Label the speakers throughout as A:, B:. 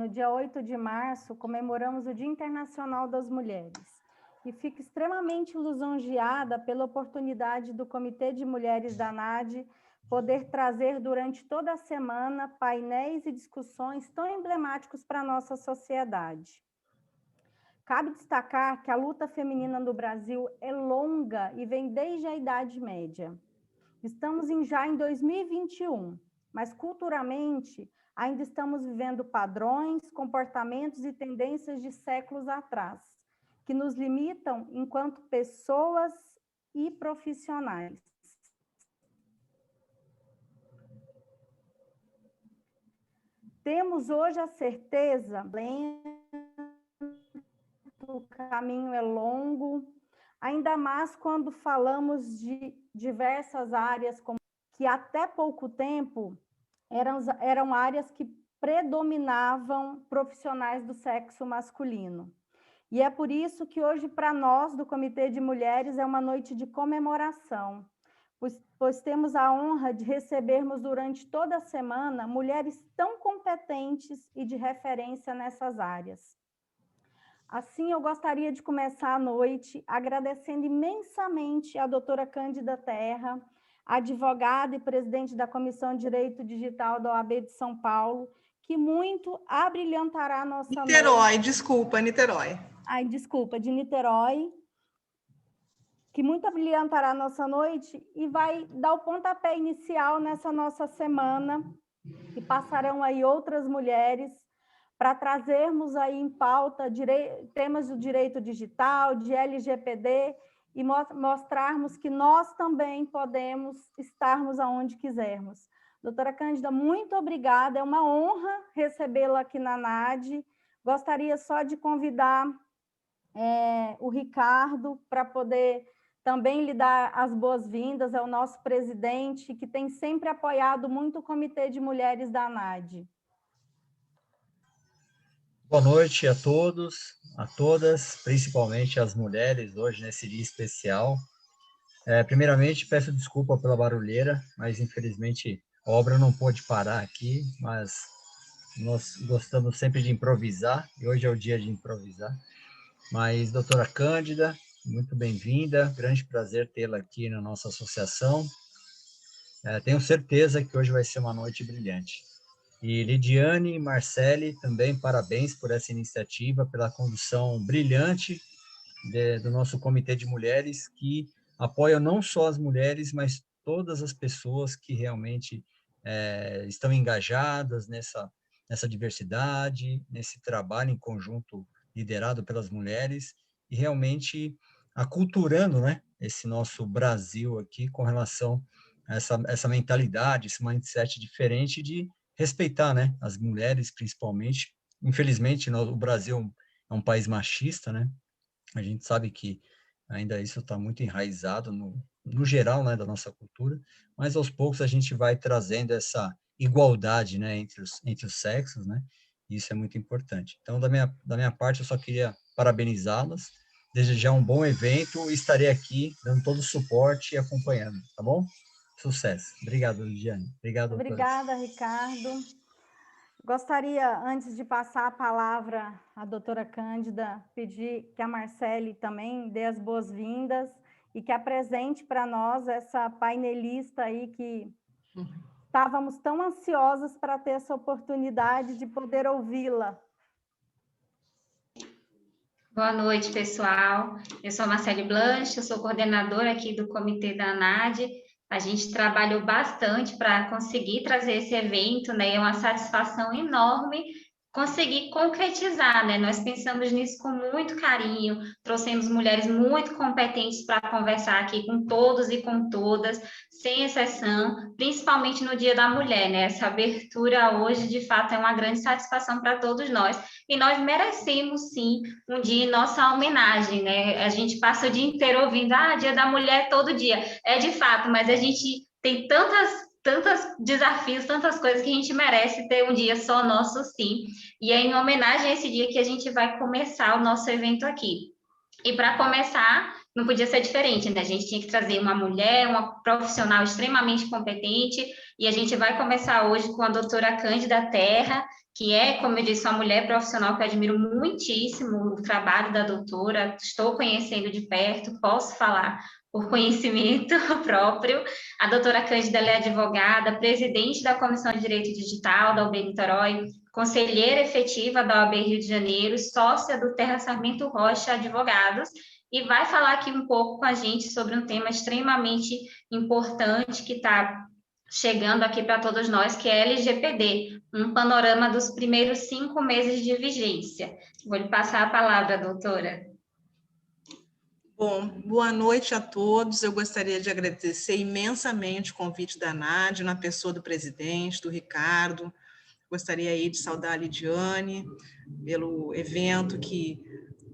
A: no dia 8 de março, comemoramos o Dia Internacional das Mulheres. E fico extremamente lisonjeada pela oportunidade do Comitê de Mulheres da ANAD poder trazer durante toda a semana painéis e discussões tão emblemáticos para a nossa sociedade. Cabe destacar que a luta feminina no Brasil é longa e vem desde a Idade Média. Estamos já em 2021, mas culturalmente ainda estamos vivendo padrões, comportamentos e tendências de séculos atrás, que nos limitam enquanto pessoas e profissionais. Temos hoje a certeza, o caminho é longo, ainda mais quando falamos de diversas áreas que até pouco tempo eram áreas que predominavam profissionais do sexo masculino. E é por isso que hoje, para nós, do Comitê de Mulheres, é uma noite de comemoração, pois temos a honra de recebermos durante toda a semana mulheres tão competentes e de referência nessas áreas. Assim, eu gostaria de começar a noite agradecendo imensamente a doutora Cândida Terra, advogada e presidente da Comissão de Direito Digital da OAB de São Paulo, que muito abrilhantará a nossa noite.
B: Niterói, desculpa, Niterói.
A: Desculpa, de Niterói, que muito abrilhantará a nossa noite e vai dar o pontapé inicial nessa nossa semana, e passarão aí outras mulheres para trazermos aí em pauta temas do direito digital, de LGPD, e mostrarmos que nós também podemos estarmos aonde quisermos. Doutora Cândida, muito obrigada, é uma honra recebê-la aqui na ANAD. Gostaria só de convidar o Ricardo para poder também lhe dar as boas-vindas, é o nosso presidente, que tem sempre apoiado muito o Comitê de Mulheres da ANAD.
C: Boa noite a todos, a todas, principalmente as mulheres, hoje nesse dia especial. Primeiramente, peço desculpa pela barulheira, mas infelizmente a obra não pôde parar aqui, mas nós gostamos sempre de improvisar, e hoje é o dia de improvisar. Mas, doutora Cândida, muito bem-vinda, grande prazer tê-la aqui na nossa associação. Tenho certeza que hoje vai ser uma noite brilhante. E Lidiane e Marcele, também parabéns por essa iniciativa, pela condução brilhante do nosso Comitê de Mulheres, que apoia não só as mulheres, mas todas as pessoas que realmente estão engajadas nessa diversidade, nesse trabalho em conjunto liderado pelas mulheres, e realmente aculturando, né, esse nosso Brasil aqui com relação a essa mentalidade, esse mindset diferente de respeitar, né, as mulheres, principalmente. Infelizmente, o Brasil é um país machista, né? A gente sabe que ainda isso está muito enraizado no geral, né, da nossa cultura, mas aos poucos a gente vai trazendo essa igualdade, né, entre os sexos, né? Isso é muito importante. Então, da minha parte, eu só queria parabenizá-las, desejar um bom evento e estarei aqui dando todo o suporte e acompanhando, tá bom? Sucesso. Obrigado, Lidiane. Obrigado,
A: obrigada, Ricardo. Gostaria, antes de passar a palavra à doutora Cândida, pedir que a Marcele também dê as boas-vindas e que apresente para nós essa painelista aí que estávamos tão ansiosos para ter essa oportunidade de poder ouvi-la.
D: Boa noite, pessoal. Eu sou a Marcele Blanche, eu sou coordenadora aqui do Comitê da ANAD. A gente trabalhou bastante para conseguir trazer esse evento, né? É uma satisfação enorme conseguir concretizar, né? Nós pensamos nisso com muito carinho, trouxemos mulheres muito competentes para conversar aqui com todos e com todas, sem exceção, principalmente no Dia da Mulher, né? Essa abertura hoje, de fato, é uma grande satisfação para todos nós, e nós merecemos, sim, um dia em nossa homenagem, né? A gente passa o dia inteiro ouvindo, Dia da Mulher todo dia, é de fato, mas a gente tem tantos desafios, tantas coisas que a gente merece ter um dia só nosso, sim. E é em homenagem a esse dia que a gente vai começar o nosso evento aqui. E para começar, não podia ser diferente, né? A gente tinha que trazer uma mulher, uma profissional extremamente competente, e a gente vai começar hoje com a doutora Cândida Terra, que é, como eu disse, uma mulher profissional que eu admiro muitíssimo o trabalho da doutora, estou conhecendo de perto, posso falar por conhecimento próprio. A doutora Cândida é advogada, presidente da Comissão de Direito Digital da UB Niterói, conselheira efetiva da OAB Rio de Janeiro, sócia do Terra Sarmento Rocha Advogados, e vai falar aqui um pouco com a gente sobre um tema extremamente importante que está chegando aqui para todos nós, que é LGPD, um panorama dos primeiros 5 meses de vigência. Vou lhe passar a palavra, doutora.
B: Bom, boa noite a todos. Eu gostaria de agradecer imensamente o convite da Nádia, na pessoa do presidente, do Ricardo. Gostaria aí de saudar a Lidiane pelo evento que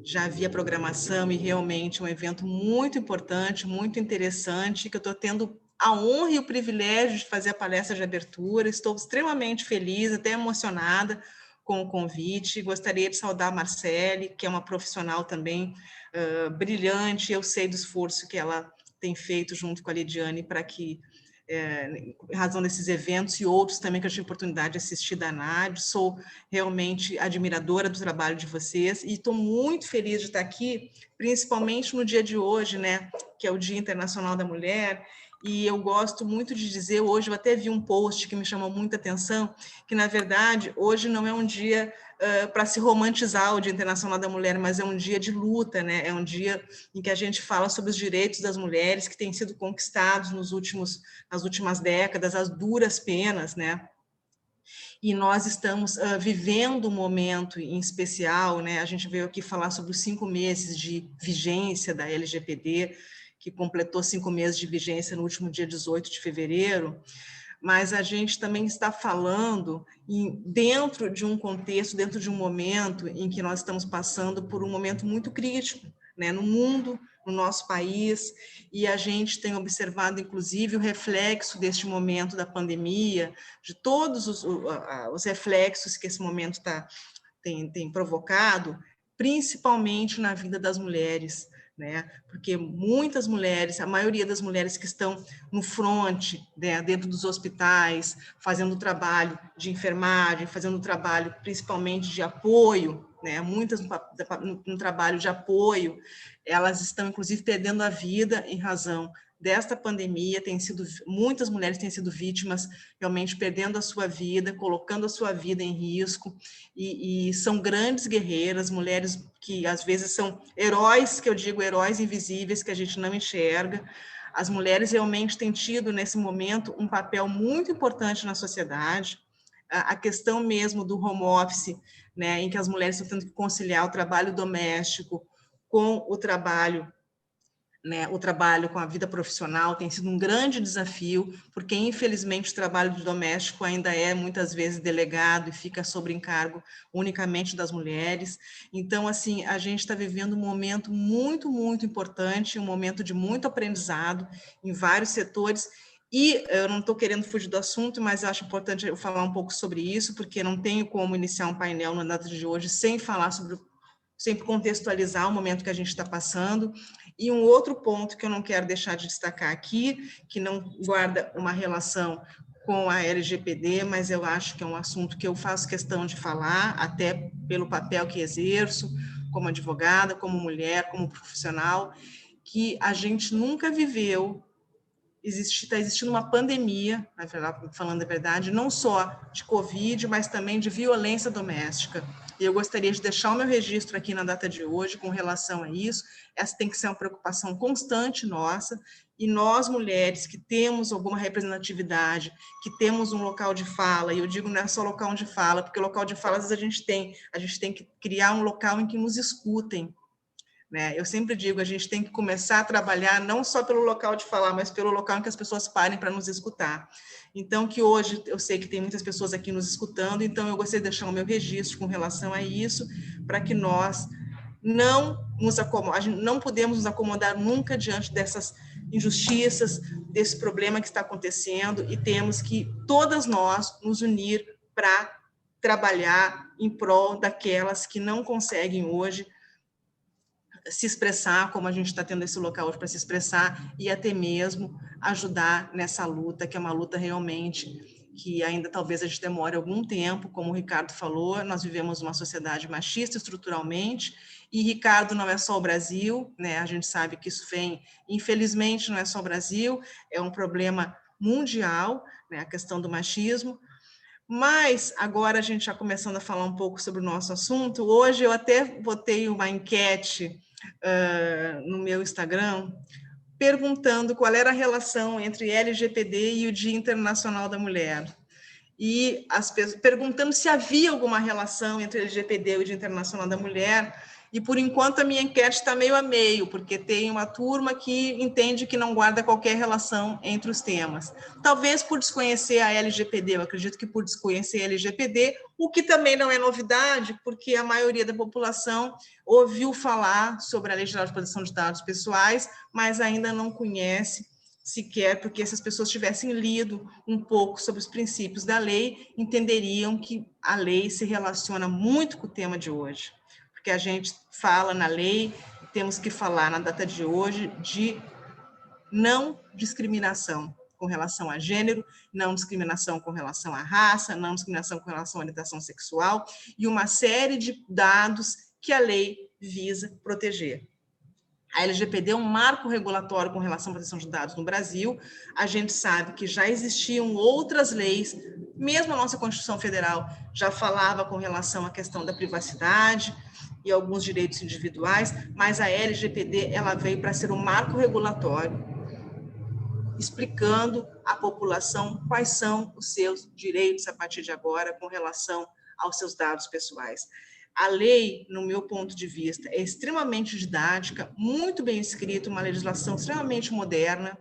B: já havia programação e realmente um evento muito importante, muito interessante, que eu estou tendo a honra e o privilégio de fazer a palestra de abertura. Estou extremamente feliz, até emocionada com o convite. Gostaria de saudar a Marcele, que é uma profissional também brilhante. Eu sei do esforço que ela tem feito junto com a Lidiane para que, em razão desses eventos e outros também que eu tive a oportunidade de assistir da NAD, sou realmente admiradora do trabalho de vocês e estou muito feliz de estar aqui, principalmente no dia de hoje, né, que é o Dia Internacional da Mulher. E eu gosto muito de dizer, hoje eu até vi um post que me chamou muita atenção, que na verdade hoje não é um dia para se romantizar o Dia Internacional da Mulher, mas é um dia de luta, né? É um dia em que a gente fala sobre os direitos das mulheres que têm sido conquistados nas últimas décadas, as duras penas, né? E nós estamos vivendo um momento em especial, né? A gente veio aqui falar sobre os 5 meses de vigência da LGPD, que completou 5 meses de vigência no último dia 18 de fevereiro, mas a gente também está falando dentro de um contexto, dentro de um momento em que nós estamos passando por um momento muito crítico, né, no mundo, no nosso país, e a gente tem observado, inclusive, o reflexo deste momento da pandemia, de todos os reflexos que esse momento tem provocado, principalmente na vida das mulheres, né? Porque muitas mulheres, a maioria das mulheres que estão no front, né, dentro dos hospitais, fazendo trabalho de enfermagem, fazendo trabalho principalmente de apoio, né, muitas no trabalho de apoio, elas estão inclusive perdendo a vida em razão desta pandemia. Muitas mulheres têm sido vítimas, realmente perdendo a sua vida, colocando a sua vida em risco, e são grandes guerreiras, mulheres que às vezes são heróis, que eu digo heróis invisíveis, que a gente não enxerga. As mulheres realmente têm tido, nesse momento, um papel muito importante na sociedade. A questão mesmo do home office, né, em que as mulheres estão tendo que conciliar o trabalho doméstico com o trabalho, né, o trabalho com a vida profissional tem sido um grande desafio, porque infelizmente o trabalho doméstico ainda é muitas vezes delegado e fica sob encargo unicamente das mulheres. Então, assim, a gente está vivendo um momento muito, muito importante, um momento de muito aprendizado em vários setores. E eu não estou querendo fugir do assunto, mas acho importante eu falar um pouco sobre isso, porque não tenho como iniciar um painel na data de hoje sem falar sempre contextualizar o momento que a gente está passando. E um outro ponto que eu não quero deixar de destacar aqui, que não guarda uma relação com a LGPD, mas eu acho que é um assunto que eu faço questão de falar, até pelo papel que exerço, como advogada, como mulher, como profissional, que a gente nunca viveu. Está existindo uma pandemia, falando a verdade, não só de Covid, mas também de violência doméstica. E eu gostaria de deixar o meu registro aqui na data de hoje com relação a isso. Essa tem que ser uma preocupação constante nossa, e nós, mulheres, que temos alguma representatividade, que temos um local de fala, e eu digo não é só local de fala, porque local de fala, às vezes, a gente tem que criar um local em que nos escutem, né? Eu sempre digo, a gente tem que começar a trabalhar não só pelo local de falar, mas pelo local em que as pessoas parem para nos escutar. Então, que hoje eu sei que tem muitas pessoas aqui nos escutando, então eu gostaria de deixar o meu registro com relação a isso, para que nós não podemos nos acomodar nunca diante dessas injustiças, desse problema que está acontecendo, e temos que, todas nós, nos unir para trabalhar em prol daquelas que não conseguem hoje se expressar, como a gente está tendo esse local hoje para se expressar, e até mesmo ajudar nessa luta, que é uma luta realmente que ainda talvez a gente demore algum tempo, como o Ricardo falou, nós vivemos uma sociedade machista estruturalmente, e Ricardo, não é só o Brasil, né? A gente sabe que isso vem, infelizmente, não é só o Brasil, é um problema mundial, né? A questão do machismo. Mas agora a gente já começando a falar um pouco sobre o nosso assunto, hoje eu até botei uma enquete no meu Instagram, perguntando qual era a relação entre LGPD e o Dia Internacional da Mulher. E perguntando se havia alguma relação entre o LGPD e o Dia Internacional da Mulher, e por enquanto a minha enquete está meio a meio, porque tem uma turma que entende que não guarda qualquer relação entre os temas. Talvez por desconhecer a LGPD, eu acredito que por desconhecer a LGPD, o que também não é novidade, porque a maioria da população ouviu falar sobre a Lei Geral de Proteção de Dados Pessoais, mas ainda não conhece sequer, porque se as pessoas tivessem lido um pouco sobre os princípios da lei, entenderiam que a lei se relaciona muito com o tema de hoje. Porque a gente fala na lei, temos que falar na data de hoje de não discriminação com relação a gênero, não discriminação com relação à raça, não discriminação com relação à orientação sexual e uma série de dados que a lei visa proteger. A LGPD é um marco regulatório com relação à proteção de dados no Brasil. A gente sabe que já existiam outras leis, mesmo a nossa Constituição Federal já falava com relação à questão da privacidade e alguns direitos individuais, mas a LGPD ela veio para ser um marco regulatório, explicando à população quais são os seus direitos a partir de agora com relação aos seus dados pessoais. A lei, no meu ponto de vista, é extremamente didática, muito bem escrita, uma legislação extremamente moderna,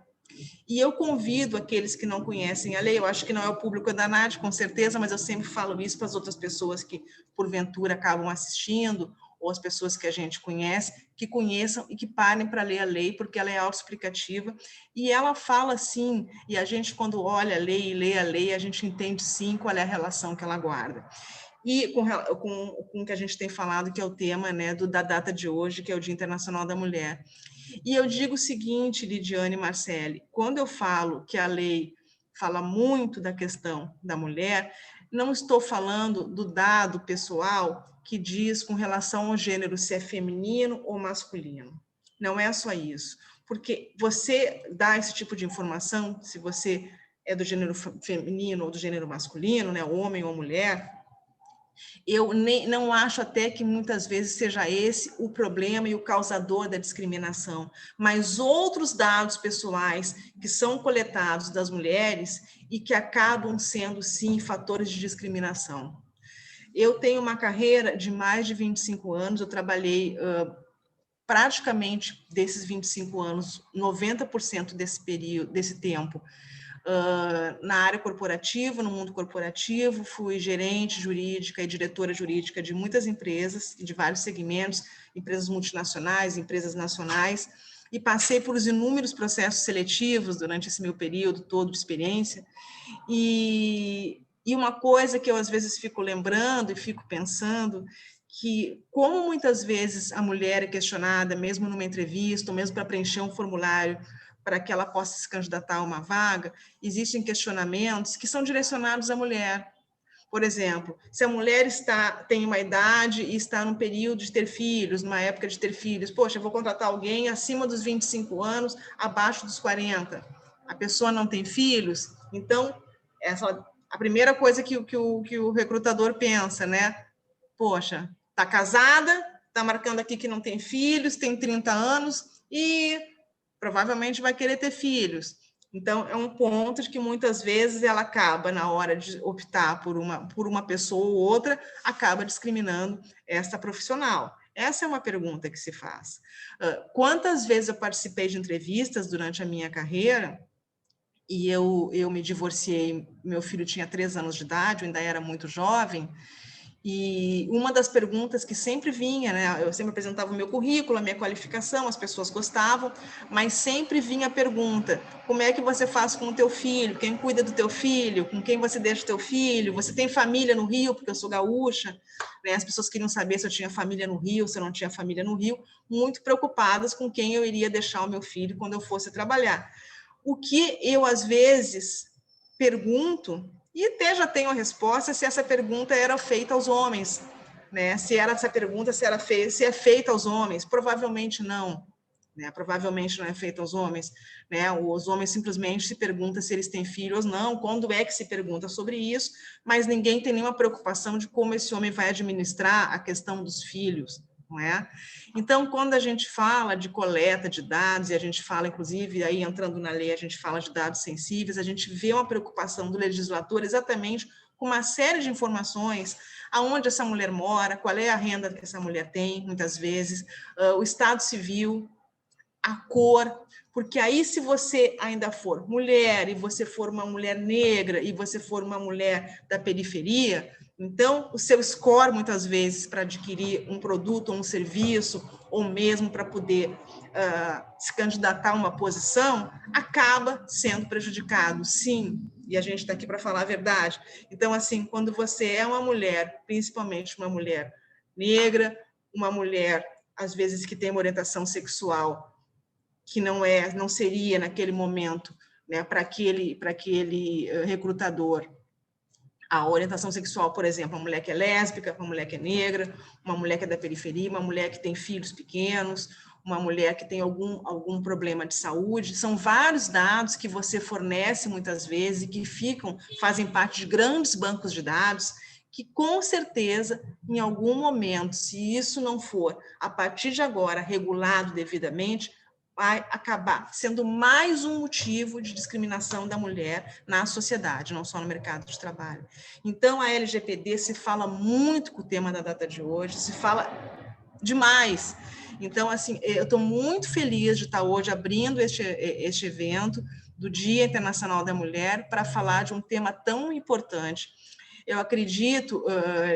B: e eu convido aqueles que não conhecem a lei, eu acho que não é o público da ANAD, com certeza, mas eu sempre falo isso para as outras pessoas que, porventura, acabam assistindo, ou as pessoas que a gente conhece, que conheçam e que parem para ler a lei, porque ela é autoexplicativa, e ela fala sim, e a gente, quando olha a lei e lê a lei, a gente entende sim qual é a relação que ela guarda. E com o que a gente tem falado, que é o tema, né, da data de hoje, que é o Dia Internacional da Mulher. E eu digo o seguinte, Lidiane e Marcele, quando eu falo que a lei fala muito da questão da mulher, não estou falando do dado pessoal que diz com relação ao gênero, se é feminino ou masculino. Não é só isso. Porque você dá esse tipo de informação, se você é do gênero feminino ou do gênero masculino, né, homem ou mulher, eu não acho até que muitas vezes seja esse o problema e o causador da discriminação, mas outros dados pessoais que são coletados das mulheres e que acabam sendo, sim, fatores de discriminação. Eu tenho uma carreira de mais de 25 anos, eu trabalhei praticamente desses 25 anos, 90% desse período, desse tempo, na área corporativa, no mundo corporativo, fui gerente jurídica e diretora jurídica de muitas empresas, de vários segmentos, empresas multinacionais, empresas nacionais, e passei por os inúmeros processos seletivos durante esse meu período todo de experiência, e uma coisa que eu às vezes fico lembrando e fico pensando, que como muitas vezes a mulher é questionada, mesmo numa entrevista, ou mesmo para preencher um formulário, para que ela possa se candidatar a uma vaga, existem questionamentos que são direcionados à mulher. Por exemplo, se a mulher tem uma idade e está num período de ter filhos, numa época de ter filhos, poxa, eu vou contratar alguém acima dos 25 anos, abaixo dos 40. A pessoa não tem filhos, então, a primeira coisa que o recrutador pensa, né? Poxa, está casada, está marcando aqui que não tem filhos, tem 30 anos e provavelmente vai querer ter filhos. Então, é um ponto de que muitas vezes ela acaba, na hora de optar por uma pessoa ou outra, acaba discriminando essa profissional. Essa é uma pergunta que se faz. Quantas vezes eu participei de entrevistas durante a minha carreira e eu me divorciei, meu filho tinha 3 anos de idade, eu ainda era muito jovem, E uma das perguntas que sempre vinha, né, eu sempre apresentava o meu currículo, a minha qualificação, as pessoas gostavam, mas sempre vinha a pergunta: como é que você faz com o teu filho? Quem cuida do teu filho? Com quem você deixa o teu filho? Você tem família no Rio? Porque eu sou gaúcha, né? As pessoas queriam saber se eu tinha família no Rio, se eu não tinha família no Rio, muito preocupadas com quem eu iria deixar o meu filho quando eu fosse trabalhar. O que eu, às vezes, pergunto, e até já tenho a resposta, se essa pergunta era feita aos homens, né? Se era essa pergunta, se é feita aos homens, provavelmente não, né? Provavelmente não é feita aos homens, né? Os homens simplesmente se perguntam se eles têm filhos ou não, quando é que se pergunta sobre isso, mas ninguém tem nenhuma preocupação de como esse homem vai administrar a questão dos filhos, não é? Então, quando a gente fala de coleta de dados, e a gente fala, inclusive, aí entrando na lei, a gente fala de dados sensíveis, a gente vê uma preocupação do legislador exatamente com uma série de informações, aonde essa mulher mora, qual é a renda que essa mulher tem, muitas vezes, o estado civil, a cor, porque aí se você ainda for mulher, e você for uma mulher negra, e você for uma mulher da periferia, então o seu score, muitas vezes, para adquirir um produto ou um serviço, ou mesmo para poder se candidatar a uma posição, acaba sendo prejudicado, sim, e a gente está aqui para falar a verdade. Então, assim, quando você é uma mulher, principalmente uma mulher negra, uma mulher, às vezes, que tem uma orientação sexual que não seria naquele momento, né, para aquele recrutador, a orientação sexual, por exemplo, uma mulher que é lésbica, uma mulher que é negra, uma mulher que é da periferia, uma mulher que tem filhos pequenos, uma mulher que tem algum problema de saúde, são vários dados que você fornece muitas vezes e que fazem parte de grandes bancos de dados, que com certeza, em algum momento, se isso não for, a partir de agora, regulado devidamente, vai acabar sendo mais um motivo de discriminação da mulher na sociedade, não só no mercado de trabalho. Então, a LGPD se fala muito com o tema da data de hoje, se fala demais. Então, assim, eu estou muito feliz de estar hoje abrindo este evento do Dia Internacional da Mulher para falar de um tema tão importante. Eu acredito,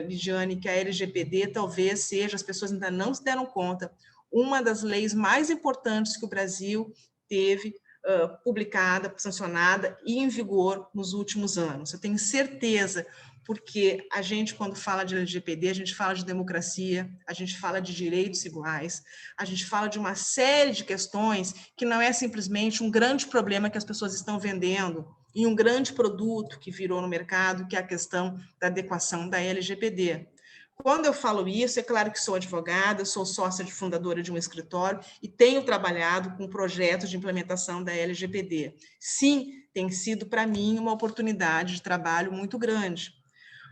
B: Lidiane, que a LGPD talvez seja, as pessoas ainda não se deram conta, uma das leis mais importantes que o Brasil teve publicada, sancionada e em vigor nos últimos anos. Eu tenho certeza, porque a gente, quando fala de LGPD, a gente fala de democracia, a gente fala de direitos iguais, a gente fala de uma série de questões que não é simplesmente um grande problema que as pessoas estão vendendo e um grande produto que virou no mercado, que é a questão da adequação da LGPD. Quando eu falo isso, é claro que sou advogada, sou sócia de fundadora de um escritório e tenho trabalhado com projetos de implementação da LGPD. Sim, tem sido para mim uma oportunidade de trabalho muito grande,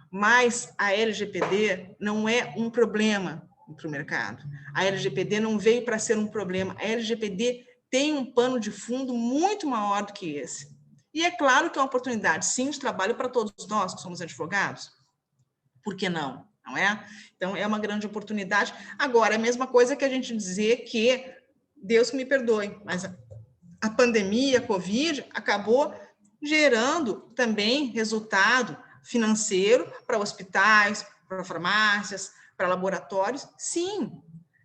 B: mas a LGPD não é um problema para o mercado. A LGPD não veio para ser um problema. A LGPD tem um pano de fundo muito maior do que esse. E é claro que é uma oportunidade, sim, de trabalho para todos nós que somos advogados. Por que não? Não é? Então, é uma grande oportunidade. Agora, é a mesma coisa que a gente dizer que, Deus que me perdoe, mas a pandemia, a Covid, acabou gerando também resultado financeiro para hospitais, para farmácias, para laboratórios, sim,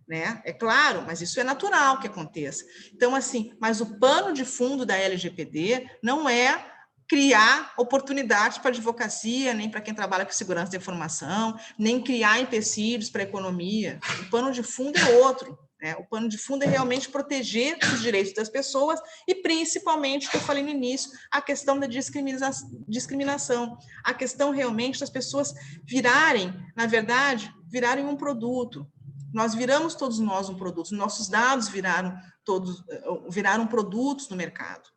B: né? É claro, mas isso é natural que aconteça. Então, assim, mas o pano de fundo da LGPD não é criar oportunidades para a advocacia, nem para quem trabalha com segurança da informação, nem criar empecilhos para a economia. O pano de fundo é outro. Né? O pano de fundo é realmente proteger os direitos das pessoas e, principalmente, o que eu falei no início, a questão da discriminação, a questão realmente das pessoas virarem, na verdade, virarem um produto. Nós viramos todos nós um produto, nossos dados viraram produtos no mercado.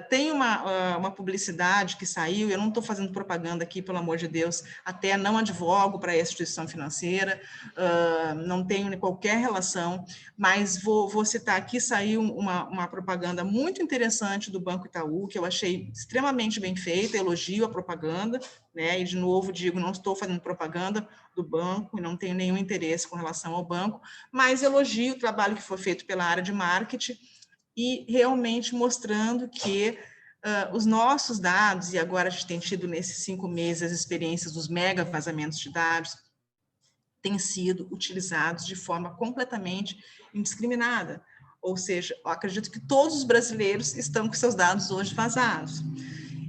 B: Tem uma publicidade que saiu, eu não estou fazendo propaganda aqui, pelo amor de Deus, até não advogo para a instituição financeira, não tenho qualquer relação, mas vou citar aqui, saiu uma propaganda muito interessante do Banco Itaú, que eu achei extremamente bem feita, elogio a propaganda, né? E, de novo, digo, não estou fazendo propaganda do banco, e não tenho nenhum interesse com relação ao banco, mas elogio o trabalho que foi feito pela área de marketing, e realmente mostrando que os nossos dados, e agora a gente tem tido nesses 5 meses as experiências dos mega vazamentos de dados, têm sido utilizados de forma completamente indiscriminada. Ou seja, eu acredito que todos os brasileiros estão com seus dados hoje vazados.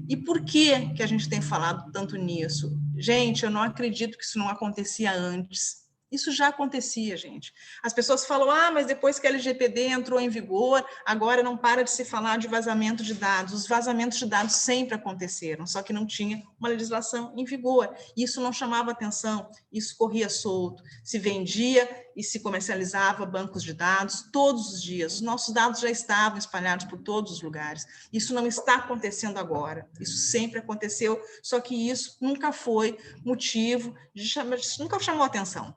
B: E por que que a gente tem falado tanto nisso? Gente, eu não acredito que isso não acontecia antes. Isso já acontecia, gente. As pessoas falam, mas depois que a LGPD entrou em vigor, agora não para de se falar de vazamento de dados. Os vazamentos de dados sempre aconteceram, só que não tinha uma legislação em vigor. Isso não chamava atenção, isso corria solto. Se vendia e se comercializava bancos de dados todos os dias. Os nossos dados já estavam espalhados por todos os lugares. Isso não está acontecendo agora. Isso sempre aconteceu, só que isso nunca foi motivo de chamar, nunca chamou atenção.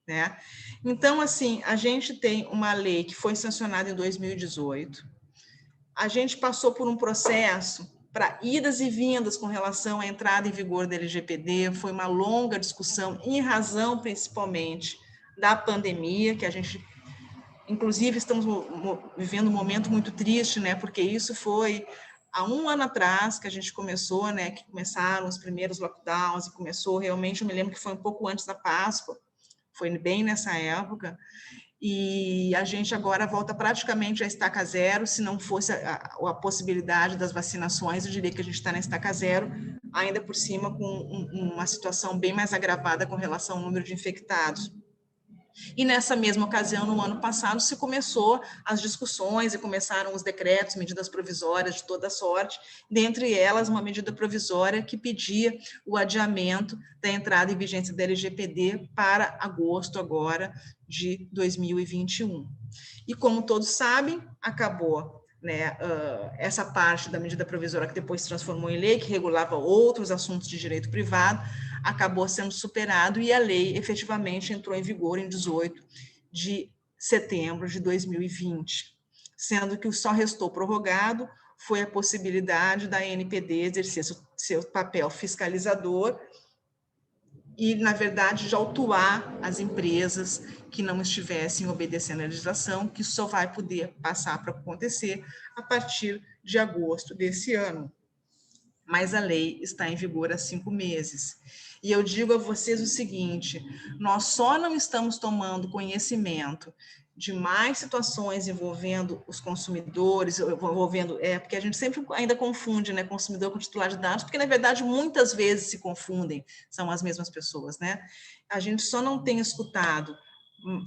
B: Né? Então, assim, a gente tem uma lei que foi sancionada em 2018, a gente passou por um processo para idas e vindas com relação à entrada em vigor da LGPD, foi uma longa discussão, em razão, principalmente, da pandemia, que a gente, inclusive, estamos vivendo um momento muito triste, né? Porque isso foi há 1 ano atrás que a gente começou, né? Que começaram os primeiros lockdowns e começou realmente, eu me lembro que foi um pouco antes da Páscoa, foi bem nessa época, e a gente agora volta praticamente à estaca zero. Se não fosse a possibilidade das vacinações, eu diria que a gente está na estaca zero, ainda por cima com uma situação bem mais agravada com relação ao número de infectados. E nessa mesma ocasião, no ano passado, se começou as discussões e começaram os decretos, medidas provisórias de toda sorte, dentre elas uma medida provisória que pedia o adiamento da entrada em vigência da LGPD para agosto agora de 2021. E como todos sabem, acabou, né, essa parte da medida provisória que depois se transformou em lei, que regulava outros assuntos de direito privado, acabou sendo superado e a lei efetivamente entrou em vigor em 18 de setembro de 2020, sendo que o só restou prorrogado foi a possibilidade da ANPD exercer seu papel fiscalizador e, na verdade, de autuar as empresas que não estivessem obedecendo a legislação, que só vai poder passar para acontecer a partir de agosto desse ano. Mas a lei está em vigor há 5 meses. E eu digo a vocês o seguinte, nós só não estamos tomando conhecimento de mais situações envolvendo os consumidores, porque a gente sempre ainda confunde, né, consumidor com titular de dados, porque, na verdade, muitas vezes se confundem, são as mesmas pessoas, né? A gente só não tem escutado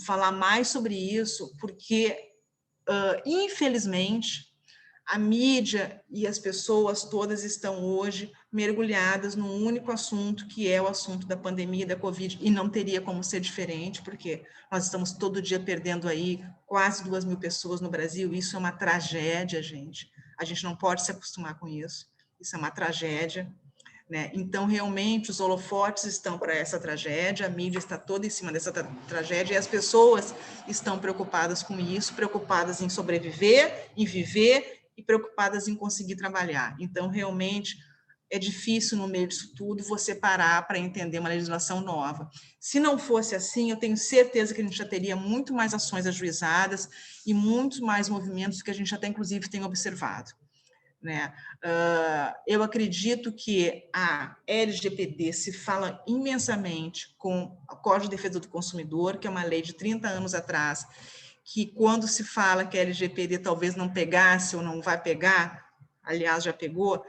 B: falar mais sobre isso porque, infelizmente, a mídia e as pessoas todas estão hoje mergulhadas num único assunto, que é o assunto da pandemia da Covid, e não teria como ser diferente, porque nós estamos todo dia perdendo aí quase 2.000 pessoas no Brasil, isso é uma tragédia, gente. A gente não pode se acostumar com isso, isso é uma tragédia, né? Então, realmente, os holofotes estão para essa tragédia, a mídia está toda em cima dessa tragédia, e as pessoas estão preocupadas com isso, preocupadas em sobreviver, em viver, e preocupadas em conseguir trabalhar. Então, realmente, é difícil, no meio disso tudo, você parar para entender uma legislação nova. Se não fosse assim, eu tenho certeza que a gente já teria muito mais ações ajuizadas e muitos mais movimentos que a gente até, inclusive, tem observado. Né? Eu acredito que a LGPD se fala imensamente com o Código de Defesa do Consumidor, que é uma lei de 30 anos atrás, que quando se fala que a LGPD talvez não pegasse ou não vai pegar, aliás, já pegou,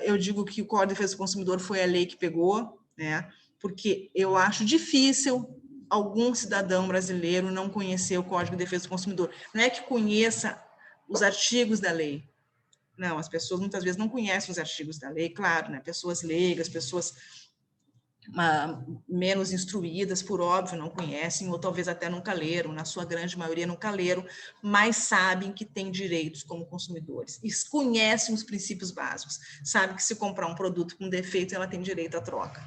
B: eu digo que o Código de Defesa do Consumidor foi a lei que pegou, né? Porque eu acho difícil algum cidadão brasileiro não conhecer o Código de Defesa do Consumidor. Não é que conheça os artigos da lei. Não, as pessoas muitas vezes não conhecem os artigos da lei, claro, né? Pessoas leigas, pessoas menos instruídas, por óbvio, não conhecem, ou talvez até nunca leram, na sua grande maioria nunca leram, mas sabem que têm direitos como consumidores, e conhecem os princípios básicos, sabem que se comprar um produto com defeito, ela tem direito à troca,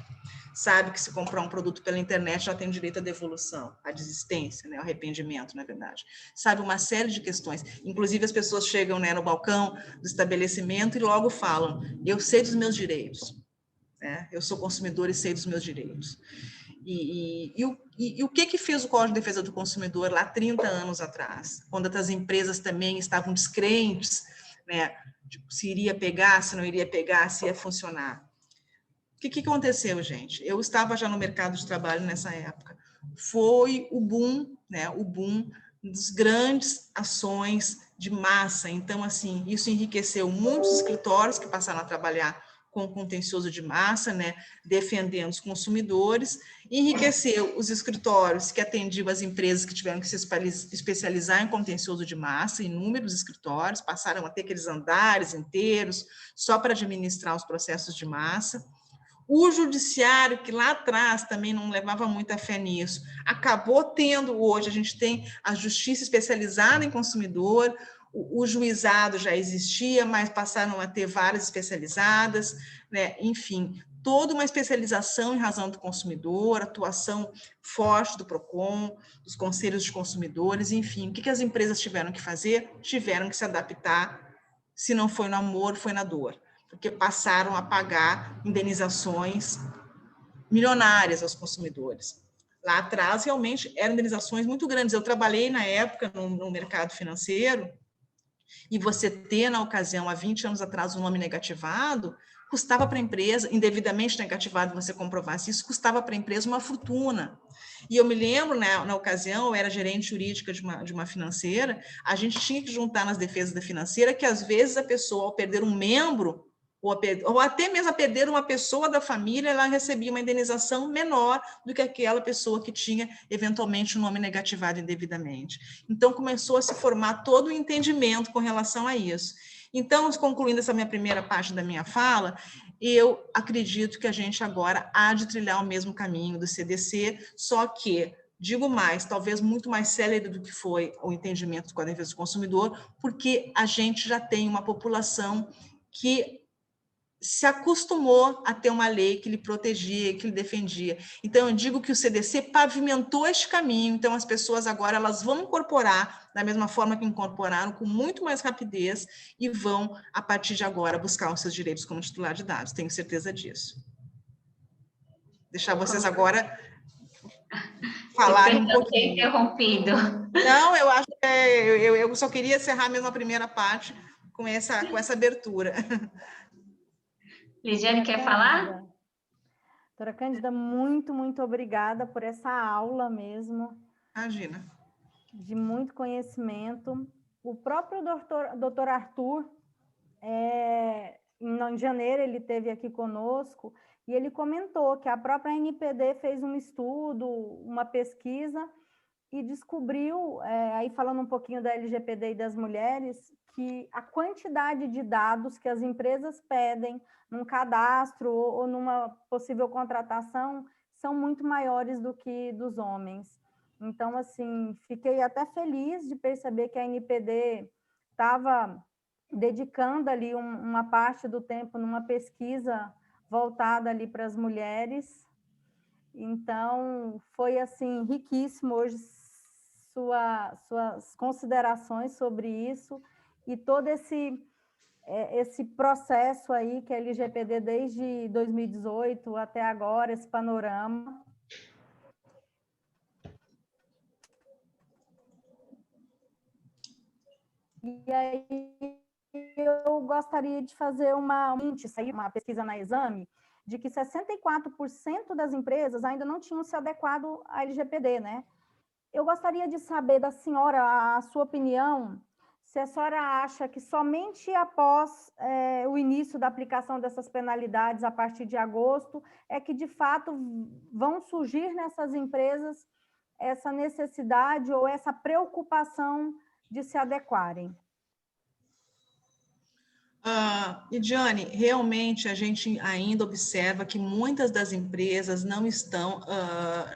B: sabe que se comprar um produto pela internet, ela tem direito à devolução, à desistência, né, ao arrependimento, na verdade, sabe uma série de questões, inclusive as pessoas chegam, né, no balcão do estabelecimento e logo falam, eu sei dos meus direitos, eu sou consumidor e sei dos meus direitos. E o que fez o Código de Defesa do Consumidor lá 30 anos atrás, quando as empresas também estavam descrentes, né, se iria pegar, se não iria pegar, se ia funcionar. O que aconteceu, gente? Eu estava já no mercado de trabalho nessa época. Foi o boom, né? O boom das grandes ações de massa. Então, assim, isso enriqueceu muitos escritórios que passaram a trabalhar com contencioso de massa, né, defendendo os consumidores, enriqueceu os escritórios que atendiam as empresas que tiveram que se especializar em contencioso de massa, inúmeros escritórios passaram a ter aqueles andares inteiros só para administrar os processos de massa. O judiciário, que lá atrás também não levava muita fé nisso, acabou tendo hoje, a gente tem a justiça especializada em consumidor, o juizado já existia, mas passaram a ter várias especializadas, né? Enfim, toda uma especialização em razão do consumidor, atuação forte do PROCON, dos conselhos de consumidores, enfim, o que as empresas tiveram que fazer? Tiveram que se adaptar, se não foi no amor, foi na dor, porque passaram a pagar indenizações milionárias aos consumidores. Lá atrás, realmente, eram indenizações muito grandes. Eu trabalhei, na época, no mercado financeiro, e você ter, na ocasião, há 20 anos atrás, um nome negativado, custava para a empresa, indevidamente negativado, você comprovasse isso, custava para a empresa uma fortuna. E eu me lembro, né, na ocasião, eu era gerente jurídica de uma financeira, a gente tinha que juntar nas defesas da financeira que, às vezes, a pessoa, ao perder um membro, ou até mesmo a perder uma pessoa da família, ela recebia uma indenização menor do que aquela pessoa que tinha, eventualmente, um nome negativado indevidamente. Então, começou a se formar todo o entendimento com relação a isso. Então, concluindo essa minha primeira parte da minha fala, eu acredito que a gente agora há de trilhar o mesmo caminho do CDC, só que, digo mais, talvez muito mais célere do que foi o entendimento com a defesa do consumidor, porque a gente já tem uma população que se acostumou a ter uma lei que lhe protegia, que lhe defendia. Então, eu digo que o CDC pavimentou este caminho, então as pessoas agora elas vão incorporar, da mesma forma que incorporaram, com muito mais rapidez, e vão, a partir de agora, buscar os seus direitos como titular de dados, tenho certeza disso. Deixar vocês agora falarem um pouquinho.
D: Interrompido.
B: Não, eu acho que eu só queria encerrar mesmo a primeira parte com essa abertura.
D: Ligiane, quer falar?
A: Doutora Cândida, muito, muito obrigada por essa aula mesmo.
B: Imagina.
A: De muito conhecimento. O próprio doutor Arthur, em janeiro, ele esteve aqui conosco e ele comentou que a própria NPD fez um estudo, uma pesquisa, e descobriu, aí falando um pouquinho da LGPD e das mulheres, que a quantidade de dados que as empresas pedem num cadastro ou numa possível contratação são muito maiores do que dos homens. Então, assim, fiquei até feliz de perceber que a NPD estava dedicando ali uma parte do tempo numa pesquisa voltada ali para as mulheres. Então, foi, assim, riquíssimo hoje suas considerações sobre isso e todo esse processo aí que é LGPD desde 2018 até agora, esse panorama. E aí eu gostaria de fazer uma pesquisa na Exame, de que 64% das empresas ainda não tinham se adequado à LGPD, né? Eu gostaria de saber da senhora a sua opinião, se a senhora acha que somente após o início da aplicação dessas penalidades, a partir de agosto, é que, de fato, vão surgir nessas empresas essa necessidade ou essa preocupação de se adequarem.
B: Lidiane, realmente a gente ainda observa que muitas das empresas não estão,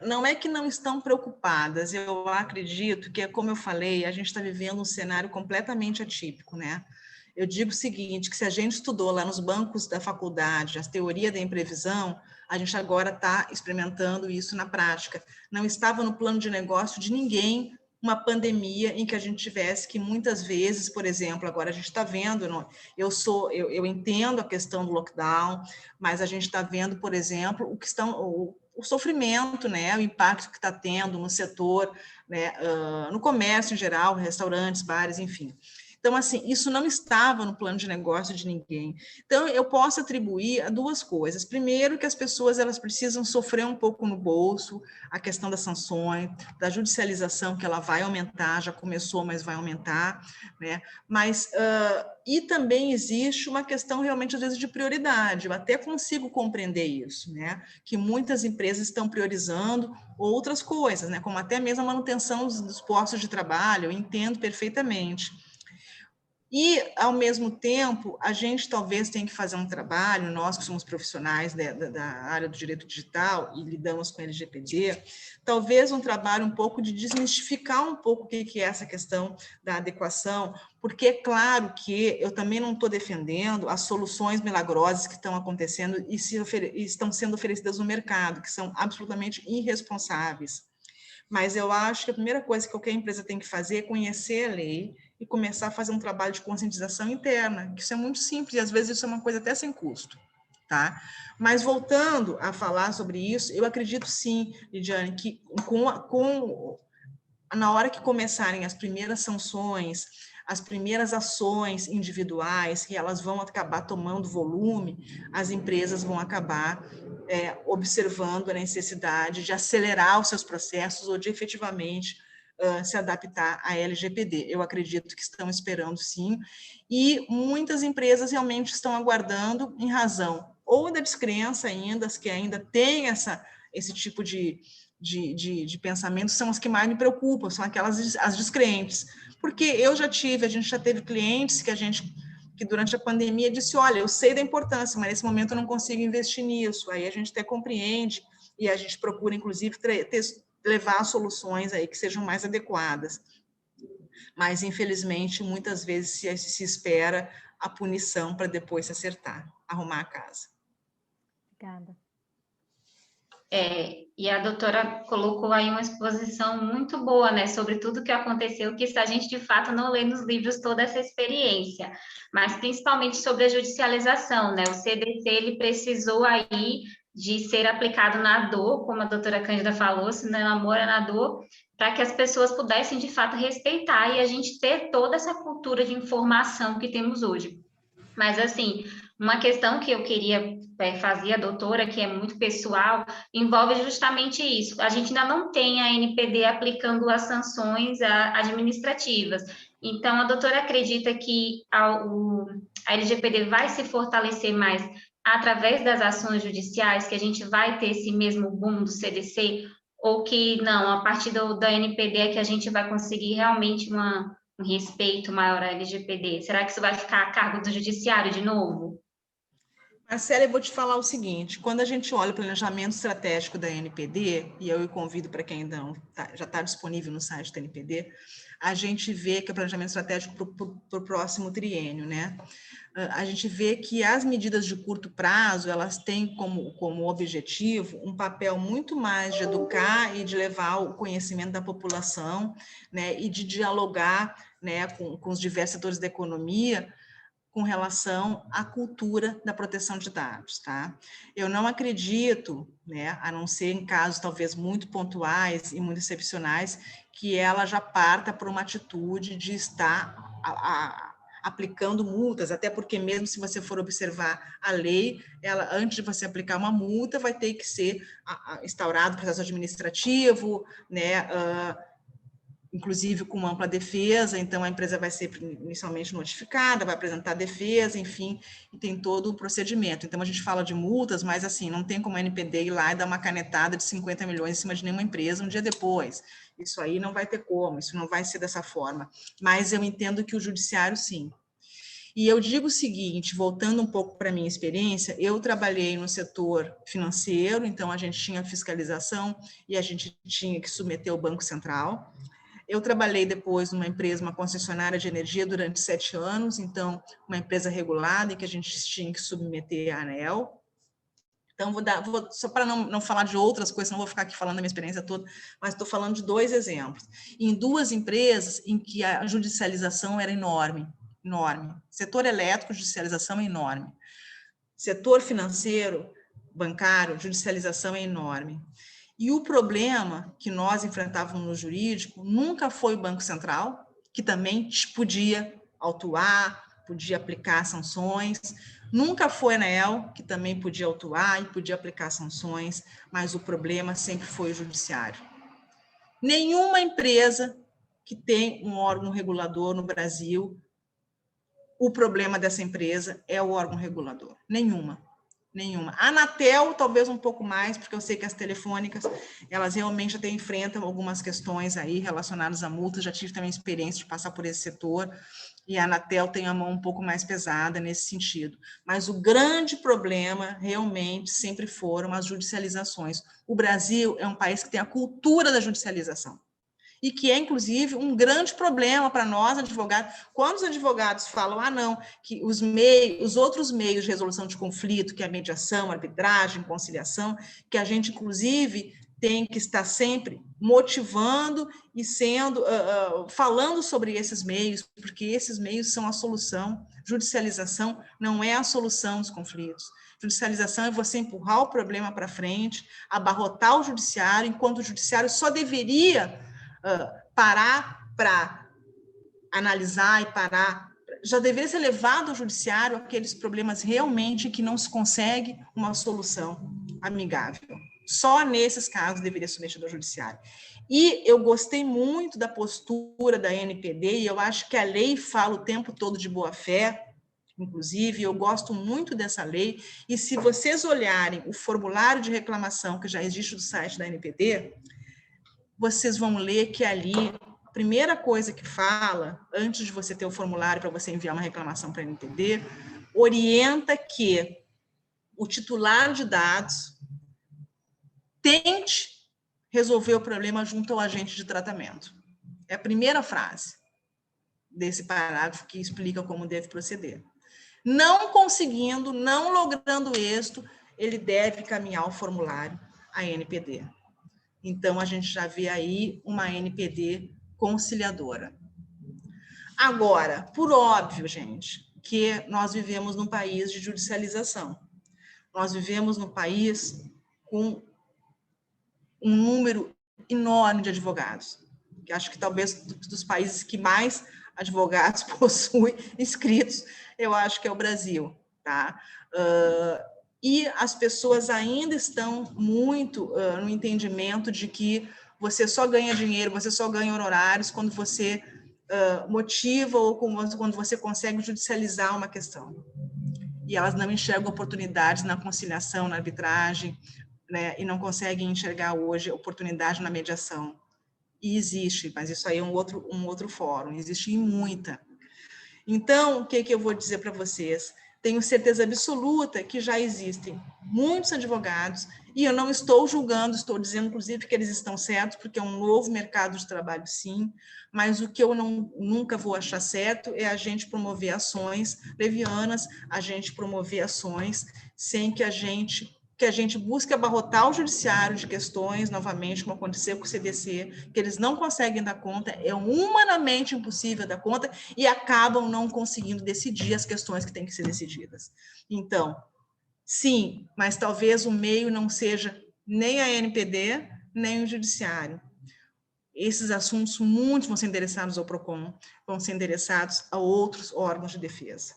B: não é que não estão preocupadas, eu acredito que, como eu falei, a gente está vivendo um cenário completamente atípico, né? Eu digo o seguinte, que se a gente estudou lá nos bancos da faculdade a teoria da imprevisão, a gente agora está experimentando isso na prática. Não estava no plano de negócio de ninguém uma pandemia em que a gente tivesse que muitas vezes, por exemplo, agora a gente está vendo, eu entendo a questão do lockdown, mas a gente está vendo, por exemplo, o sofrimento, né, o impacto que está tendo no setor, né, no comércio em geral, restaurantes, bares, enfim. Então, assim, isso não estava no plano de negócio de ninguém. Então, eu posso atribuir a duas coisas. Primeiro, que as pessoas elas precisam sofrer um pouco no bolso, a questão das sanções, da judicialização, que ela vai aumentar, já começou, mas vai aumentar, né? Mas, e também existe uma questão realmente, às vezes, de prioridade. Eu até consigo compreender isso, né? Que muitas empresas estão priorizando outras coisas, né? Como até mesmo a manutenção dos postos de trabalho, eu entendo perfeitamente. E, ao mesmo tempo, a gente talvez tenha que fazer um trabalho, nós que somos profissionais da área do direito digital e lidamos com LGPD, talvez um trabalho um pouco de desmistificar um pouco o que é essa questão da adequação, porque é claro que eu também não estou defendendo as soluções milagrosas que estão acontecendo e estão sendo oferecidas no mercado, que são absolutamente irresponsáveis. Mas eu acho que a primeira coisa que qualquer empresa tem que fazer é conhecer a lei e começar a fazer um trabalho de conscientização interna, que isso é muito simples, e às vezes isso é uma coisa até sem custo, tá? Mas voltando a falar sobre isso, eu acredito sim, Lidiane, que na hora que começarem as primeiras sanções, as primeiras ações individuais, que elas vão acabar tomando volume, as empresas vão acabar observando a necessidade de acelerar os seus processos ou de efetivamente se adaptar à LGPD. Eu acredito que estão esperando sim, e muitas empresas realmente estão aguardando em razão ou da descrença ainda, as que ainda têm esse tipo de pensamento, são as que mais me preocupam, são aquelas as descrentes, porque a gente já teve clientes que durante a pandemia disse, olha, eu sei da importância, mas nesse momento eu não consigo investir nisso, aí a gente até compreende, e a gente procura, inclusive, levar soluções aí que sejam mais adequadas. Mas, infelizmente, muitas vezes se espera a punição para depois se acertar, arrumar a casa.
A: Obrigada.
D: E a doutora colocou aí uma exposição muito boa, né, sobre tudo que aconteceu, que se a gente de fato não lê nos livros toda essa experiência, mas principalmente sobre a judicialização, né, o CDC, ele precisou aí de ser aplicado na dor, como a doutora Cândida falou, se não namora na dor, para que as pessoas pudessem de fato respeitar e a gente ter toda essa cultura de informação que temos hoje. Mas, assim, uma questão que eu queria fazer a doutora, que é muito pessoal, envolve justamente isso. A gente ainda não tem a NPD aplicando as sanções administrativas. Então, a doutora acredita que a LGPD vai se fortalecer mais através das ações judiciais, que a gente vai ter esse mesmo boom do CDC, ou que não, a partir da NPD é que a gente vai conseguir realmente um respeito maior à LGPD? Será que isso vai ficar a cargo do judiciário de novo?
B: Marcela, eu vou te falar o seguinte, quando a gente olha o planejamento estratégico da NPD, e eu convido para quem ainda não já está disponível no site da NPD, a gente vê que é o planejamento estratégico para o próximo triênio, né? A gente vê que as medidas de curto prazo, elas têm como objetivo um papel muito mais de educar e de levar o conhecimento da população, né? E de dialogar, né, com os diversos setores da economia, com relação à cultura da proteção de dados, tá? Eu não acredito, né, a não ser em casos talvez muito pontuais e muito excepcionais, que ela já parta por uma atitude de estar aplicando multas, até porque mesmo se você for observar a lei, ela, antes de você aplicar uma multa, vai ter que ser instaurado o processo administrativo, né, inclusive com uma ampla defesa, então a empresa vai ser inicialmente notificada, vai apresentar a defesa, enfim, e tem todo o procedimento. Então a gente fala de multas, mas assim, não tem como a NPD ir lá e dar uma canetada de 50 milhões em cima de nenhuma empresa um dia depois. Isso aí não vai ter como, isso não vai ser dessa forma. Mas eu entendo que o judiciário, sim. E eu digo o seguinte, voltando um pouco para a minha experiência, eu trabalhei no setor financeiro, então a gente tinha fiscalização e a gente tinha que submeter ao Banco Central. Eu trabalhei depois numa empresa, uma concessionária de energia durante 7 anos, então uma empresa regulada em que a gente tinha que submeter a ANEEL. Então, só para não falar de outras coisas, não vou ficar aqui falando da minha experiência toda, mas estou falando de 2 exemplos. Em 2 empresas em que a judicialização era enorme, enorme. Setor elétrico, judicialização é enorme. Setor financeiro, bancário, judicialização é enorme. E o problema que nós enfrentávamos no jurídico nunca foi o Banco Central, que também podia autuar, podia aplicar sanções. Nunca foi a ANEEL, que também podia autuar e podia aplicar sanções, mas o problema sempre foi o judiciário. Nenhuma empresa que tem um órgão regulador no Brasil, o problema dessa empresa é o órgão regulador. Nenhuma. A Anatel, talvez um pouco mais, porque eu sei que as telefônicas, elas realmente até enfrentam algumas questões aí relacionadas a multas, já tive também experiência de passar por esse setor, e a Anatel tem a mão um pouco mais pesada nesse sentido. Mas o grande problema, realmente, sempre foram as judicializações. O Brasil é um país que tem a cultura da judicialização, e que é, inclusive, um grande problema para nós, advogados. Quando os advogados falam, não, que os outros meios de resolução de conflito, que é a mediação, a arbitragem, conciliação, que a gente, inclusive, tem que estar sempre motivando e falando sobre esses meios, porque esses meios são a solução. Judicialização não é a solução dos conflitos. Judicialização é você empurrar o problema para frente, abarrotar o judiciário, enquanto o judiciário só deveria parar para analisar e parar, já deveria ser levado ao judiciário aqueles problemas realmente que não se consegue uma solução amigável. Só nesses casos deveria ser submetido ao judiciário. E eu gostei muito da postura da NPD, e eu acho que a lei fala o tempo todo de boa-fé, inclusive, eu gosto muito dessa lei, e se vocês olharem o formulário de reclamação que já existe no site da NPD, vocês vão ler que ali, a primeira coisa que fala, antes de você ter o formulário para você enviar uma reclamação para a NPD, orienta que o titular de dados tente resolver o problema junto ao agente de tratamento. É a primeira frase desse parágrafo que explica como deve proceder. Não conseguindo, não logrando êxito, ele deve caminhar o formulário à NPD. Então, a gente já vê aí uma NPD conciliadora. Agora, por óbvio, gente, que nós vivemos num país de judicialização. Nós vivemos num país com um número enorme de advogados. Que acho que talvez dos países que mais advogados possuem inscritos, eu acho que é o Brasil, tá? E as pessoas ainda estão muito no entendimento de que você só ganha dinheiro, você só ganha honorários quando você motiva ou quando você consegue judicializar uma questão. E elas não enxergam oportunidades na conciliação, na arbitragem, né, e não conseguem enxergar hoje oportunidade na mediação. E existe, mas isso aí é um outro fórum, existe em muita. Então, o que eu vou dizer para vocês? Tenho certeza absoluta que já existem muitos advogados, e eu não estou julgando, estou dizendo, inclusive, que eles estão certos, porque é um novo mercado de trabalho, sim, mas o que eu nunca vou achar certo é a gente promover ações levianas, a gente promover ações sem que a gente busque abarrotar o judiciário de questões, novamente, como aconteceu com o CDC, que eles não conseguem dar conta, é humanamente impossível dar conta, e acabam não conseguindo decidir as questões que têm que ser decididas. Então, sim, mas talvez o meio não seja nem a NPD, nem o judiciário. Esses assuntos, muitos vão ser endereçados ao PROCON, vão ser endereçados a outros órgãos de defesa.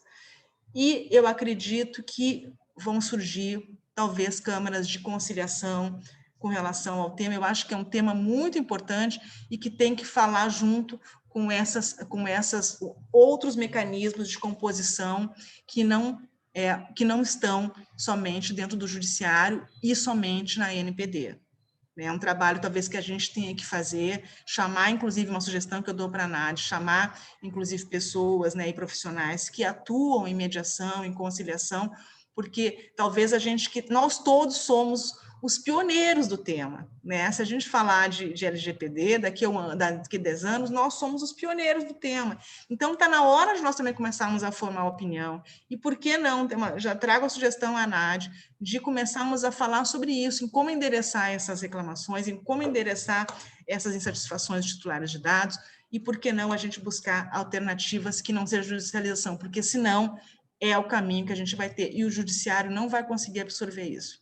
B: E eu acredito que vão surgir talvez câmaras de conciliação com relação ao tema. Eu acho que é um tema muito importante e que tem que falar junto com essas outros mecanismos de composição que não estão somente dentro do judiciário e somente na NPD. É um trabalho, talvez, que a gente tenha que fazer, chamar, inclusive, uma sugestão que eu dou para a NAD, chamar, inclusive, pessoas, né, e profissionais que atuam em mediação, em conciliação, porque talvez nós todos somos os pioneiros do tema, né? Se a gente falar de LGPD, daqui a 10 anos, nós somos os pioneiros do tema. Então, está na hora de nós também começarmos a formar opinião. E por que não? Já trago a sugestão à NAD de começarmos a falar sobre isso, em como endereçar essas reclamações, em como endereçar essas insatisfações de titulares de dados, e por que não a gente buscar alternativas que não sejam judicialização, porque senão é o caminho que a gente vai ter, e o judiciário não vai conseguir absorver isso.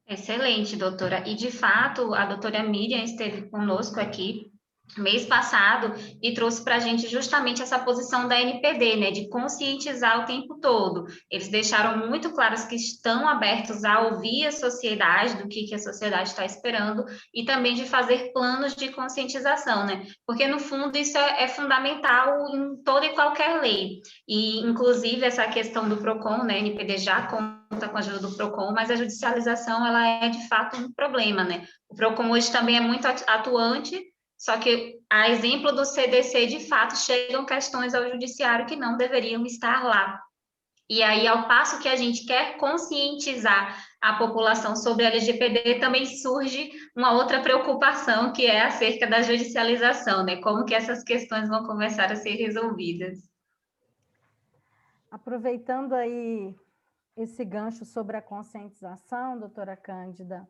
D: Excelente, doutora. E, de fato, a doutora Miriam esteve conosco aqui mês passado e trouxe para a gente justamente essa posição da NPD, né, de conscientizar o tempo todo. Eles deixaram muito claros que estão abertos a ouvir a sociedade, do que a sociedade está esperando, e também de fazer planos de conscientização, né, porque no fundo isso é fundamental em toda e qualquer lei, e inclusive essa questão do PROCON, né, a NPD já conta com a ajuda do PROCON, mas a judicialização, ela é de fato um problema, né, o PROCON hoje também é muito atuante, só que, a exemplo do CDC, de fato, chegam questões ao judiciário que não deveriam estar lá. E aí, ao passo que a gente quer conscientizar a população sobre a LGPD, também surge uma outra preocupação, que é acerca da judicialização, né? Como que essas questões vão começar a ser resolvidas.
A: Aproveitando aí esse gancho sobre a conscientização, doutora Cândida,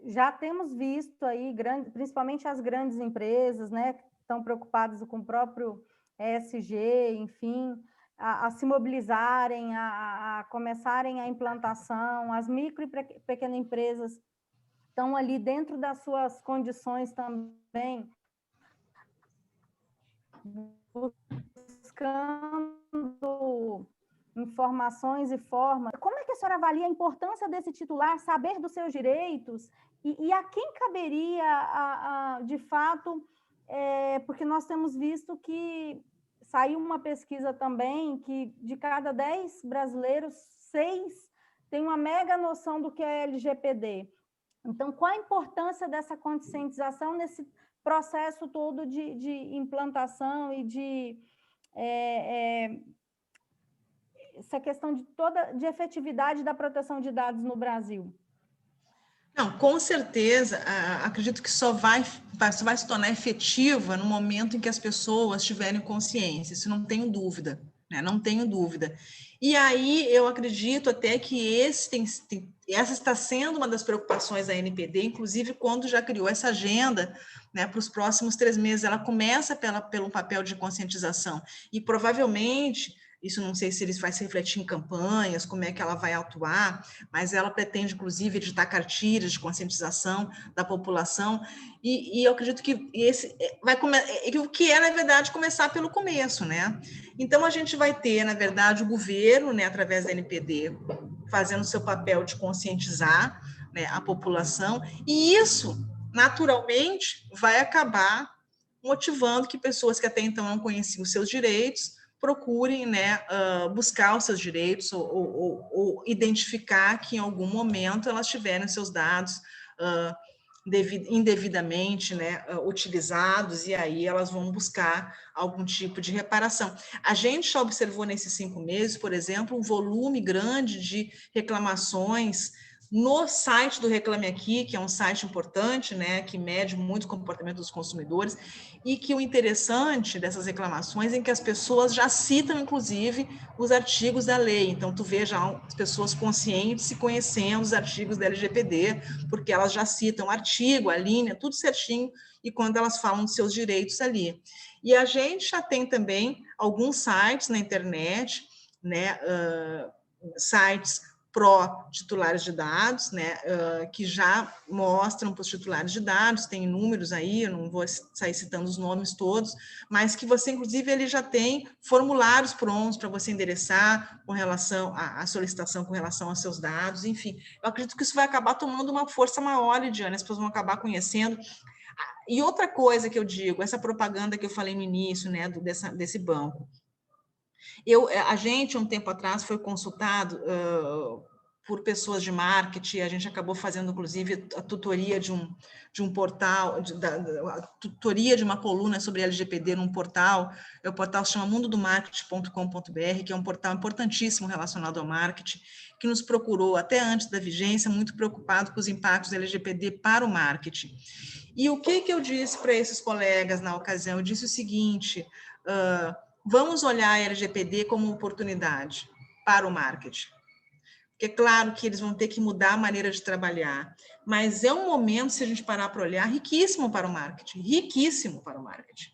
A: já temos visto aí, principalmente as grandes empresas, né, que estão preocupadas com o próprio ESG, enfim, a se mobilizarem, a começarem a implantação, as micro e pequenas empresas estão ali dentro das suas condições também, buscando informações e formas. Como é que a senhora avalia a importância desse titular saber dos seus direitos e a quem caberia, de fato, porque nós temos visto que saiu uma pesquisa também que de cada 10 brasileiros, 6 têm uma mega noção do que é LGPD. Então, qual a importância dessa conscientização nesse processo todo de implantação e de essa questão de efetividade da proteção de dados no Brasil?
B: Não, com certeza, acredito que só vai se tornar efetiva no momento em que as pessoas tiverem consciência, isso não tenho dúvida, né? Não tenho dúvida. E aí eu acredito até que essa está sendo uma das preocupações da NPD, inclusive quando já criou essa agenda, né, para os próximos 3 meses. Ela começa pelo papel de conscientização e provavelmente, isso não sei se ele vai se refletir em campanhas, como é que ela vai atuar, mas ela pretende, inclusive, editar cartilhas de conscientização da população, e eu acredito que o que é, na verdade, começar pelo começo, né? Então, a gente vai ter, na verdade, o governo, né, através da NPD, fazendo seu papel de conscientizar, né, a população, e isso, naturalmente, vai acabar motivando que pessoas que até então não conheciam os seus direitos procurem, né, buscar os seus direitos ou identificar que em algum momento elas tiveram seus dados indevidamente, né, utilizados, e aí elas vão buscar algum tipo de reparação. A gente já observou nesses 5 meses, por exemplo, um volume grande de reclamações no site do Reclame Aqui, que é um site importante, né, que mede muito o comportamento dos consumidores, e que o interessante dessas reclamações é que as pessoas já citam, inclusive, os artigos da lei. Então, tu vê já as pessoas conscientes e conhecendo os artigos da LGPD, porque elas já citam o artigo, a linha, tudo certinho, e quando elas falam dos seus direitos ali. E a gente já tem também alguns sites na internet, né, sites pró-titulares de dados, né, que já mostram para os titulares de dados, tem números aí, eu não vou sair citando os nomes todos, mas que você, inclusive, ele já tem formulários prontos para você endereçar com relação à solicitação com relação aos seus dados, enfim. Eu acredito que isso vai acabar tomando uma força maior, Lidiane, as pessoas vão acabar conhecendo. E outra coisa que eu digo, essa propaganda que eu falei no início, né, desse banco. A gente, um tempo atrás, foi consultado por pessoas de marketing, a gente acabou fazendo, inclusive, a tutoria de um portal, a tutoria de uma coluna sobre LGPD num portal, o portal se chama mundodomarketing.com.br, que é um portal importantíssimo relacionado ao marketing, que nos procurou, até antes da vigência, muito preocupado com os impactos da LGPD para o marketing. E o que eu disse para esses colegas na ocasião? Eu disse o seguinte, vamos olhar a LGPD como oportunidade para o marketing. Porque é claro que eles vão ter que mudar a maneira de trabalhar, mas é um momento, se a gente parar para olhar, riquíssimo para o marketing, riquíssimo para o marketing.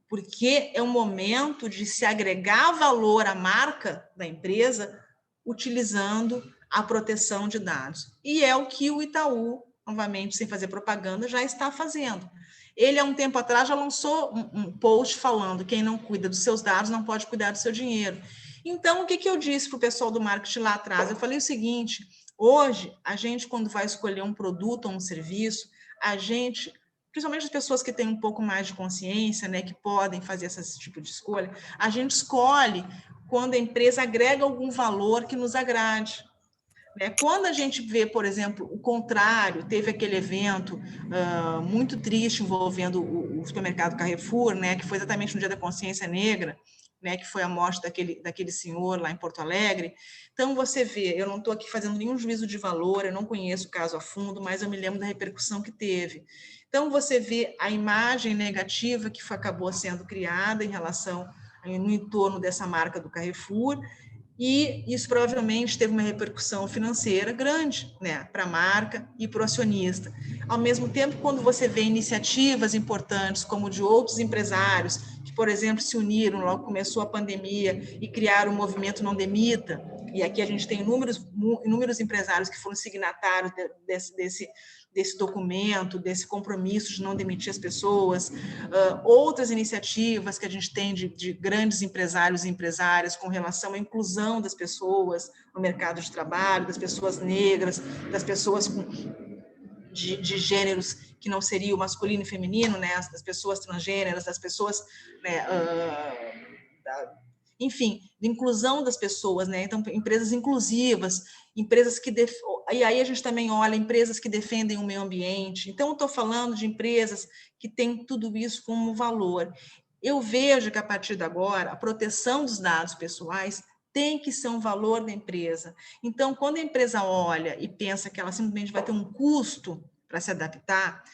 B: Porque é um momento de se agregar valor à marca da empresa utilizando a proteção de dados. E é o que o Itaú, novamente, sem fazer propaganda, já está fazendo. Ele, há um tempo atrás, já lançou um post falando: quem não cuida dos seus dados não pode cuidar do seu dinheiro. Então, o que eu disse para o pessoal do marketing lá atrás? Eu falei o seguinte: hoje, a gente, quando vai escolher um produto ou um serviço, a gente, principalmente as pessoas que têm um pouco mais de consciência, né, que podem fazer esse tipo de escolha, a gente escolhe quando a empresa agrega algum valor que nos agrade. Quando a gente vê, por exemplo, o contrário, teve aquele evento muito triste envolvendo o supermercado Carrefour, né, que foi exatamente no Dia da Consciência Negra, né, que foi a morte daquele senhor lá em Porto Alegre. Então, você vê, eu não estou aqui fazendo nenhum juízo de valor, eu não conheço o caso a fundo, mas eu me lembro da repercussão que teve. Então, você vê a imagem negativa que acabou sendo criada em relação, no entorno dessa marca do Carrefour, e isso provavelmente teve uma repercussão financeira grande, né, para a marca e para o acionista. Ao mesmo tempo, quando você vê iniciativas importantes, como de outros empresários, que, por exemplo, se uniram logo começou a pandemia e criaram o movimento Não Demita, e aqui a gente tem inúmeros empresários que foram signatários desse documento, desse compromisso de não demitir as pessoas, outras iniciativas que a gente tem de grandes empresários e empresárias com relação à inclusão das pessoas no mercado de trabalho, das pessoas negras, das pessoas de gêneros que não seria o masculino e feminino, né, das pessoas transgêneras, das pessoas, né, enfim, de inclusão das pessoas, né? Então, empresas inclusivas, empresas que... E aí a gente também olha empresas que defendem o meio ambiente. Então, eu estou falando de empresas que têm tudo isso como valor. Eu vejo que, a partir de agora, a proteção dos dados pessoais tem que ser um valor da empresa. Então, quando a empresa olha e pensa que ela simplesmente vai ter um custo para se adaptar,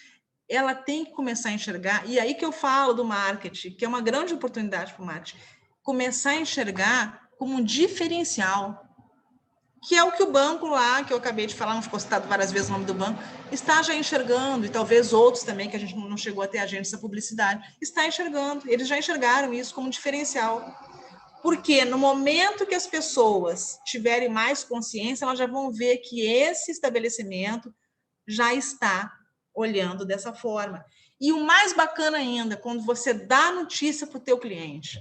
B: ela tem que começar a enxergar, e aí que eu falo do marketing, que é uma grande oportunidade para o marketing, começar a enxergar como um diferencial, que é o que o banco lá, que eu acabei de falar, não ficou citado várias vezes o nome do banco, está já enxergando, e talvez outros também, que a gente não chegou a ter agência de publicidade, está enxergando, eles já enxergaram isso como um diferencial. Porque no momento que as pessoas tiverem mais consciência, elas já vão ver que esse estabelecimento já está olhando dessa forma. E o mais bacana ainda, quando você dá notícia para o teu cliente,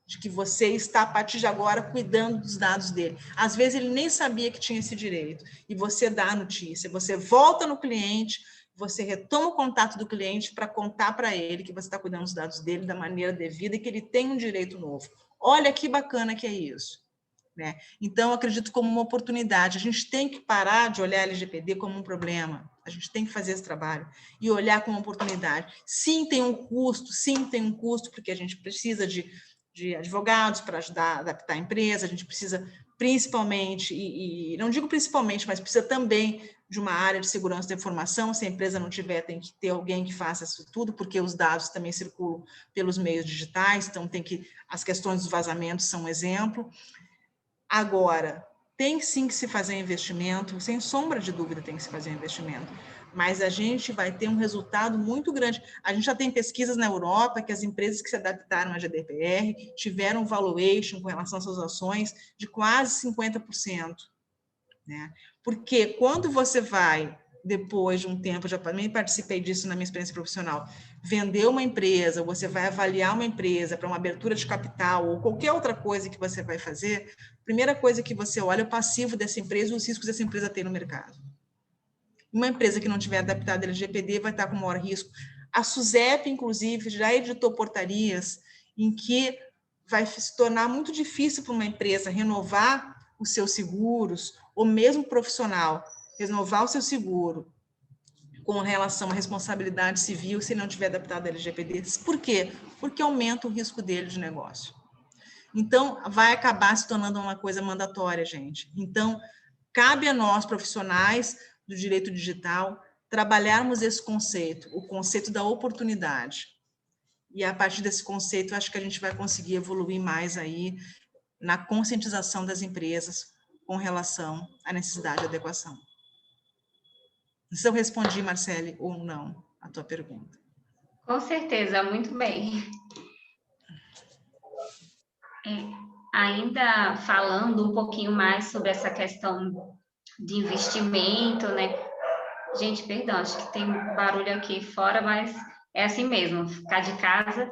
B: de que você está, a partir de agora, cuidando dos dados dele. Às vezes, ele nem sabia que tinha esse direito. E você dá a notícia, você volta no cliente, você retoma o contato do cliente para contar para ele que você está cuidando dos dados dele da maneira devida e que ele tem um direito novo. Olha que bacana que é isso. Né? Então, eu acredito como uma oportunidade. A gente tem que parar de olhar a LGPD como um problema. A gente tem que fazer esse trabalho e olhar como uma oportunidade. Sim, tem um custo, porque a gente precisa de advogados para ajudar a adaptar a empresa, a gente precisa principalmente, e não digo principalmente, mas precisa também de uma área de segurança da informação. Se a empresa não tiver, tem que ter alguém que faça isso tudo, porque os dados também circulam pelos meios digitais, então as questões dos vazamentos são um exemplo. Agora, tem sim que se fazer investimento, sem sombra de dúvida tem que se fazer investimento, mas a gente vai ter um resultado muito grande. A gente já tem pesquisas na Europa que as empresas que se adaptaram à GDPR tiveram um valuation com relação às suas ações de quase 50%. Né? Porque quando você vai, depois de um tempo, já também participei disso na minha experiência profissional, vender uma empresa, você vai avaliar uma empresa para uma abertura de capital ou qualquer outra coisa que você vai fazer, a primeira coisa que você olha é o passivo dessa empresa e os riscos dessa empresa tem no mercado. Uma empresa que não tiver adaptada à LGPD vai estar com maior risco. A SUSEP, inclusive, já editou portarias em que vai se tornar muito difícil para uma empresa renovar os seus seguros, ou mesmo profissional, renovar o seu seguro com relação à responsabilidade civil se não tiver adaptado à LGPD. Por quê? Porque aumenta o risco dele de negócio. Então, vai acabar se tornando uma coisa mandatória, gente. Então, cabe a nós, profissionais do direito digital, trabalharmos esse conceito, o conceito da oportunidade. E, a partir desse conceito, acho que a gente vai conseguir evoluir mais aí na conscientização das empresas com relação à necessidade de adequação. Não sei se eu respondi, Marcele, ou não, a tua pergunta.
D: Com certeza, muito bem. Ainda falando um pouquinho mais sobre essa questão de investimento, né? Gente, perdão, acho que tem barulho aqui fora, mas É assim mesmo, ficar de casa.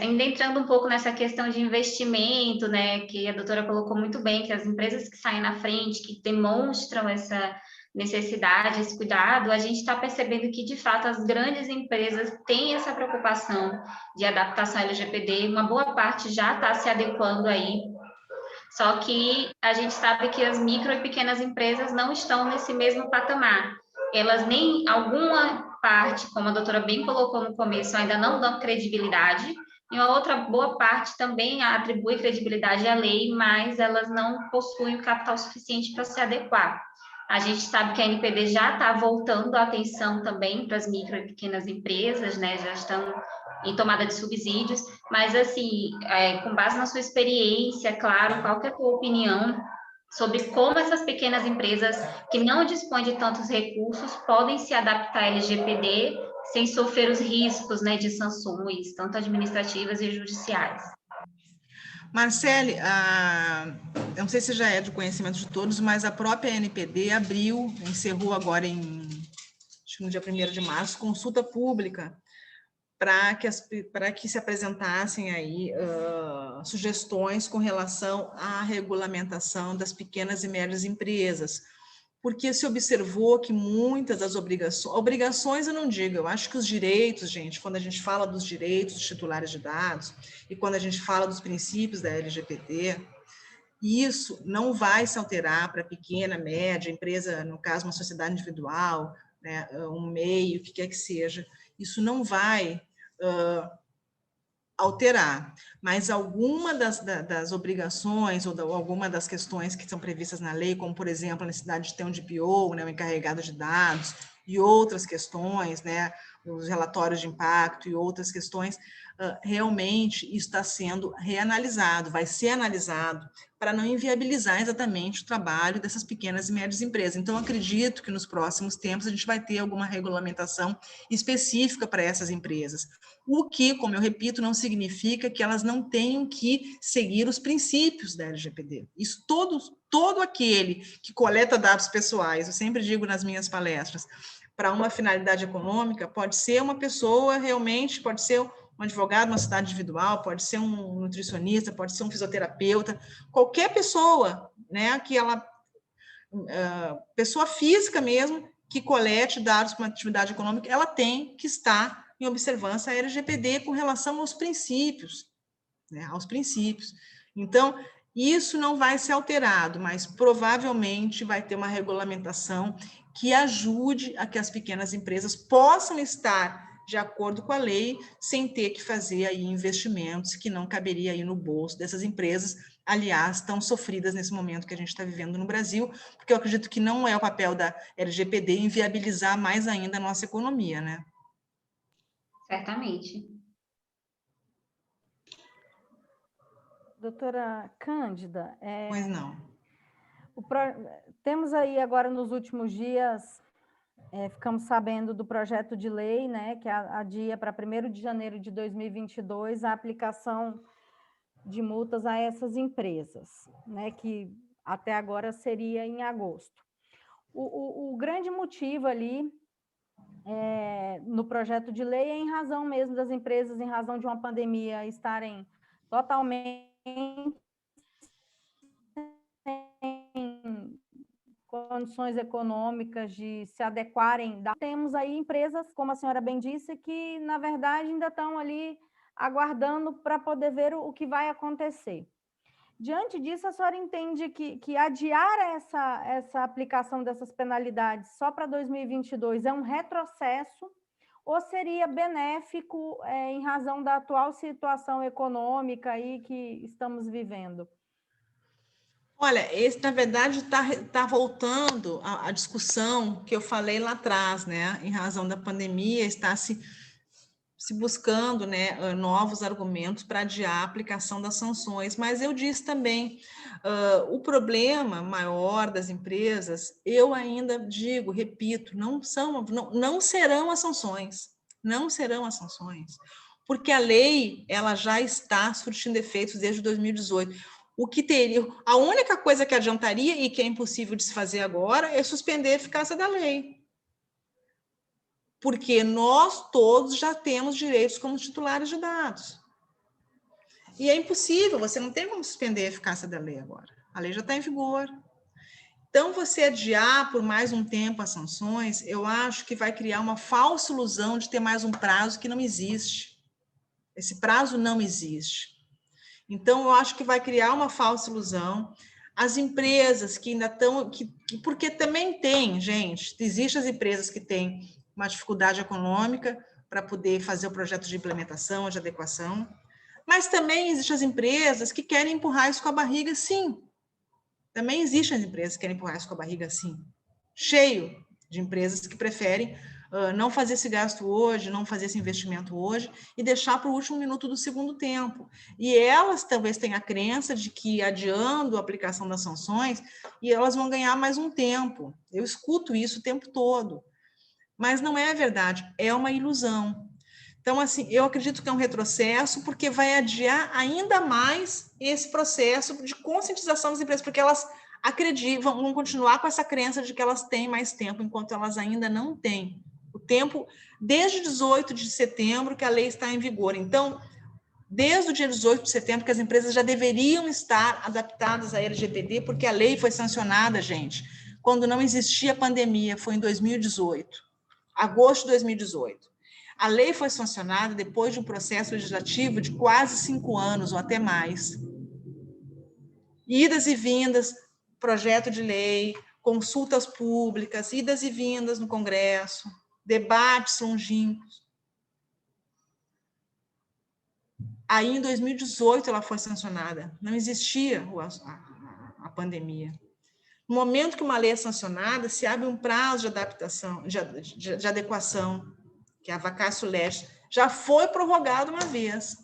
D: Ainda entrando um pouco nessa questão de investimento, né, que a doutora colocou muito bem, que as empresas que saem na frente, que demonstram essa necessidade, esse cuidado, a gente está percebendo que, de fato, as grandes empresas têm essa preocupação de adaptação LGPD, uma boa parte já está se adequando aí, só que a gente sabe que as micro e pequenas empresas não estão nesse mesmo patamar. Elas nem, alguma parte, como a doutora bem colocou no começo, ainda não dão credibilidade, e uma outra boa parte também atribui credibilidade à lei, mas elas não possuem o capital suficiente para se adequar. A gente sabe que a NPD já está voltando a atenção também para as micro e pequenas empresas, né? Já estão em tomada de subsídios, mas assim, com base na sua experiência, claro, qual que é a tua opinião sobre como essas pequenas empresas que não dispõem de tantos recursos podem se adaptar à LGPD sem sofrer os riscos, né, de sanções, tanto administrativas e judiciais?
B: Marcele, eu não sei se já é de conhecimento de todos, mas a própria NPD encerrou agora acho que no dia 1º de março, consulta pública para que se apresentassem aí sugestões com relação à regulamentação das pequenas e médias empresas, porque se observou que muitas das obrigações eu não digo, eu acho que os direitos, gente, quando a gente fala dos direitos dos titulares de dados e quando a gente fala dos princípios da LGPD, isso não vai se alterar para pequena, média, empresa, no caso, uma sociedade individual, né, um MEI, o que quer que seja, isso não vai alterar, mas alguma das obrigações ou alguma das questões que são previstas na lei, como, por exemplo, a necessidade de ter um DPO, né, um encarregado de dados, e outras questões, né, os relatórios de impacto e outras questões, realmente está sendo reanalisado, vai ser analisado para não inviabilizar exatamente o trabalho dessas pequenas e médias empresas. Então, acredito que nos próximos tempos a gente vai ter alguma regulamentação específica para essas empresas, o que, como eu repito, não significa que elas não tenham que seguir os princípios da LGPD. Isso todo aquele que coleta dados pessoais, eu sempre digo nas minhas palestras, para uma finalidade econômica, pode ser uma pessoa realmente, pode ser um advogado, uma sociedade individual, pode ser um nutricionista, pode ser um fisioterapeuta, qualquer pessoa, né, que ela, pessoa física mesmo, que colete dados para uma atividade econômica, ela tem que estar em observância à LGPD com relação aos princípios, né, aos princípios. Então, isso não vai ser alterado, mas provavelmente vai ter uma regulamentação que ajude a que as pequenas empresas possam estar de acordo com a lei, sem ter que fazer aí investimentos que não caberia aí no bolso dessas empresas, aliás, tão sofridas nesse momento que a gente está vivendo no Brasil, porque eu acredito que não é o papel da LGPD inviabilizar mais ainda a nossa economia, né?
D: Certamente.
A: Doutora Cândida,
B: Pois não.
A: Temos aí agora nos últimos dias, ficamos sabendo do projeto de lei, né, que adia para 1º de janeiro de 2022 a aplicação de multas a essas empresas, né, que até agora seria em agosto. O grande motivo ali no projeto de lei é em razão mesmo das empresas, em razão de uma pandemia, estarem totalmente sem condições econômicas de se adequarem. Temos aí empresas, como a senhora bem disse, que, na verdade, ainda estão ali aguardando para poder ver o que vai acontecer. Diante disso, a senhora entende que adiar essa aplicação dessas penalidades só para 2022 é um retrocesso ou seria benéfico em razão da atual situação econômica aí que estamos vivendo?
B: Olha, esse, na verdade, tá voltando a discussão que eu falei lá atrás, né? Em razão da pandemia, está se buscando, né, novos argumentos para adiar a aplicação das sanções. Mas eu disse também, o problema maior das empresas, eu ainda digo, repito, não serão as sanções, não serão as sanções, porque a lei ela já está surtindo efeitos desde 2018. O que teria, a única coisa que adiantaria e que é impossível de se fazer agora é suspender a eficácia da lei. porque nós todos já temos direitos como titulares de dados. E é impossível, você não tem como suspender a eficácia da lei agora. A lei já está em vigor. Então, você adiar por mais um tempo as sanções, eu acho que vai criar uma falsa ilusão de ter mais um prazo que não existe. Esse prazo não existe. Então, eu acho que vai criar uma falsa ilusão. As empresas que ainda estão... porque também tem, gente, existem as empresas que têm uma dificuldade econômica para poder fazer o projeto de implementação, de adequação, mas também existem as empresas que querem empurrar isso com a barriga, sim. Também existem as empresas que querem empurrar isso com a barriga, sim. Cheio de empresas que preferem não fazer esse gasto hoje, não fazer esse investimento hoje e deixar para o último minuto do segundo tempo. E elas talvez tenham a crença de que, adiando a aplicação das sanções, e elas vão ganhar mais um tempo. Eu escuto isso o tempo todo. Mas não é verdade, é uma ilusão. Então, assim, eu acredito que é um retrocesso, porque vai adiar ainda mais esse processo de conscientização das empresas, porque elas acreditam, vão continuar com essa crença de que elas têm mais tempo, enquanto elas ainda não têm. O tempo, desde 18 de setembro, que a lei está em vigor. Então, desde o dia 18 de setembro, que as empresas já deveriam estar adaptadas à LGPD, porque a lei foi sancionada, gente, quando não existia pandemia, foi em 2018, agosto de 2018. A lei foi sancionada depois de um processo legislativo de quase 5 anos, ou até mais. Idas e vindas, projeto de lei, consultas públicas, idas e vindas no Congresso, debates longínquos. Aí, em 2018, ela foi sancionada. Não existia a pandemia. No momento que uma lei é sancionada, se abre um prazo de adaptação, de adequação, que é a vacatio legis, já foi prorrogado uma vez.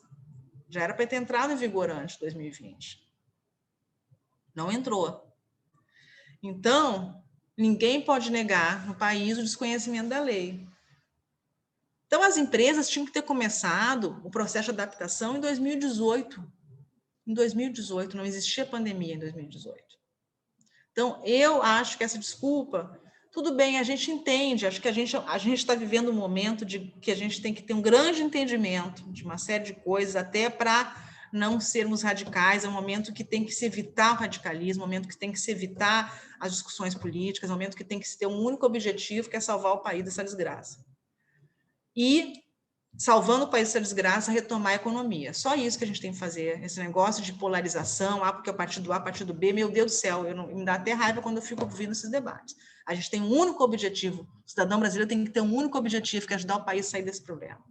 B: Já era para ter entrado em vigor antes de 2020. Não entrou. Então, ninguém pode negar no país o desconhecimento da lei. Então, as empresas tinham que ter começado o processo de adaptação em 2018. Em 2018, não existia pandemia em 2018. Então, eu acho que essa desculpa... Tudo bem, a gente entende, acho que a gente está vivendo um momento de que a gente tem que ter um grande entendimento de uma série de coisas, até para não sermos radicais, é um momento que tem que se evitar o radicalismo, é um momento que tem que se evitar as discussões políticas, é um momento que tem que se ter um único objetivo, que é salvar o país dessa desgraça. E, salvando o país dessa desgraça, retomar a economia. Só isso que a gente tem que fazer, esse negócio de polarização, porque é o partido A, partido B, meu Deus do céu, me dá até raiva quando eu fico ouvindo esses debates. A gente tem um único objetivo, o cidadão brasileiro tem que ter um único objetivo, que é ajudar o país a sair desse problema.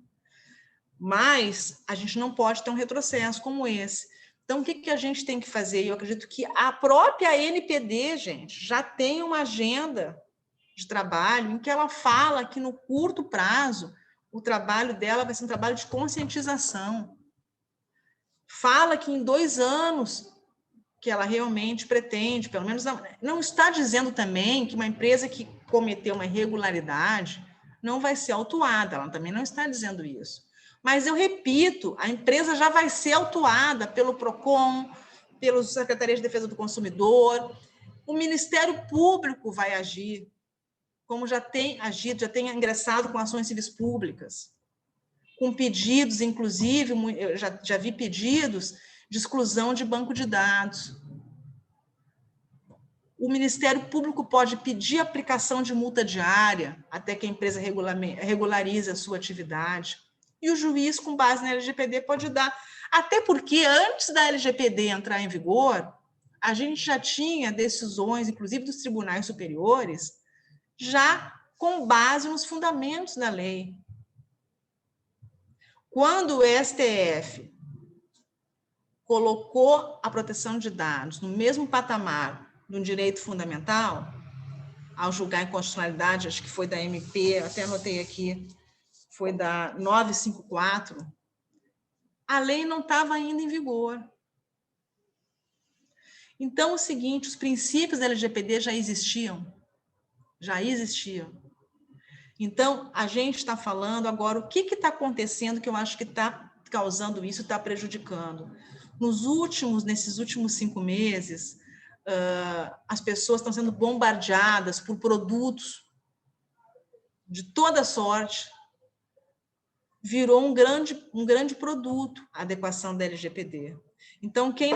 B: Mas a gente não pode ter um retrocesso como esse. Então, o que a gente tem que fazer? Eu acredito que a própria NPD, gente, já tem uma agenda de trabalho em que ela fala que, no curto prazo, o trabalho dela vai ser um trabalho de conscientização. Fala que em 2 anos que ela realmente pretende, pelo menos não está dizendo também que uma empresa que cometeu uma irregularidade não vai ser autuada, ela também não está dizendo isso. Mas eu repito, a empresa já vai ser autuada pelo PROCON, pela Secretaria de Defesa do Consumidor, o Ministério Público vai agir, como já tem agido, já tem ingressado com ações civis públicas, com pedidos, inclusive, eu já vi pedidos de exclusão de banco de dados. O Ministério Público pode pedir aplicação de multa diária até que a empresa regularize a sua atividade. E o juiz, com base na LGPD, pode dar. Até porque, antes da LGPD entrar em vigor, a gente já tinha decisões, inclusive dos tribunais superiores, já com base nos fundamentos da lei. Quando o STF colocou a proteção de dados no mesmo patamar de um direito fundamental, ao julgar a inconstitucionalidade, acho que foi da MP, até anotei aqui, foi da 954, a lei não estava ainda em vigor. Então, o seguinte, os princípios da LGPD já existiam. Então, a gente está falando agora o que está acontecendo que eu acho que está causando isso, está prejudicando. Nesses últimos 5 meses, as pessoas estão sendo bombardeadas por produtos de toda sorte, virou um grande produto, a adequação da LGPD. Então, quem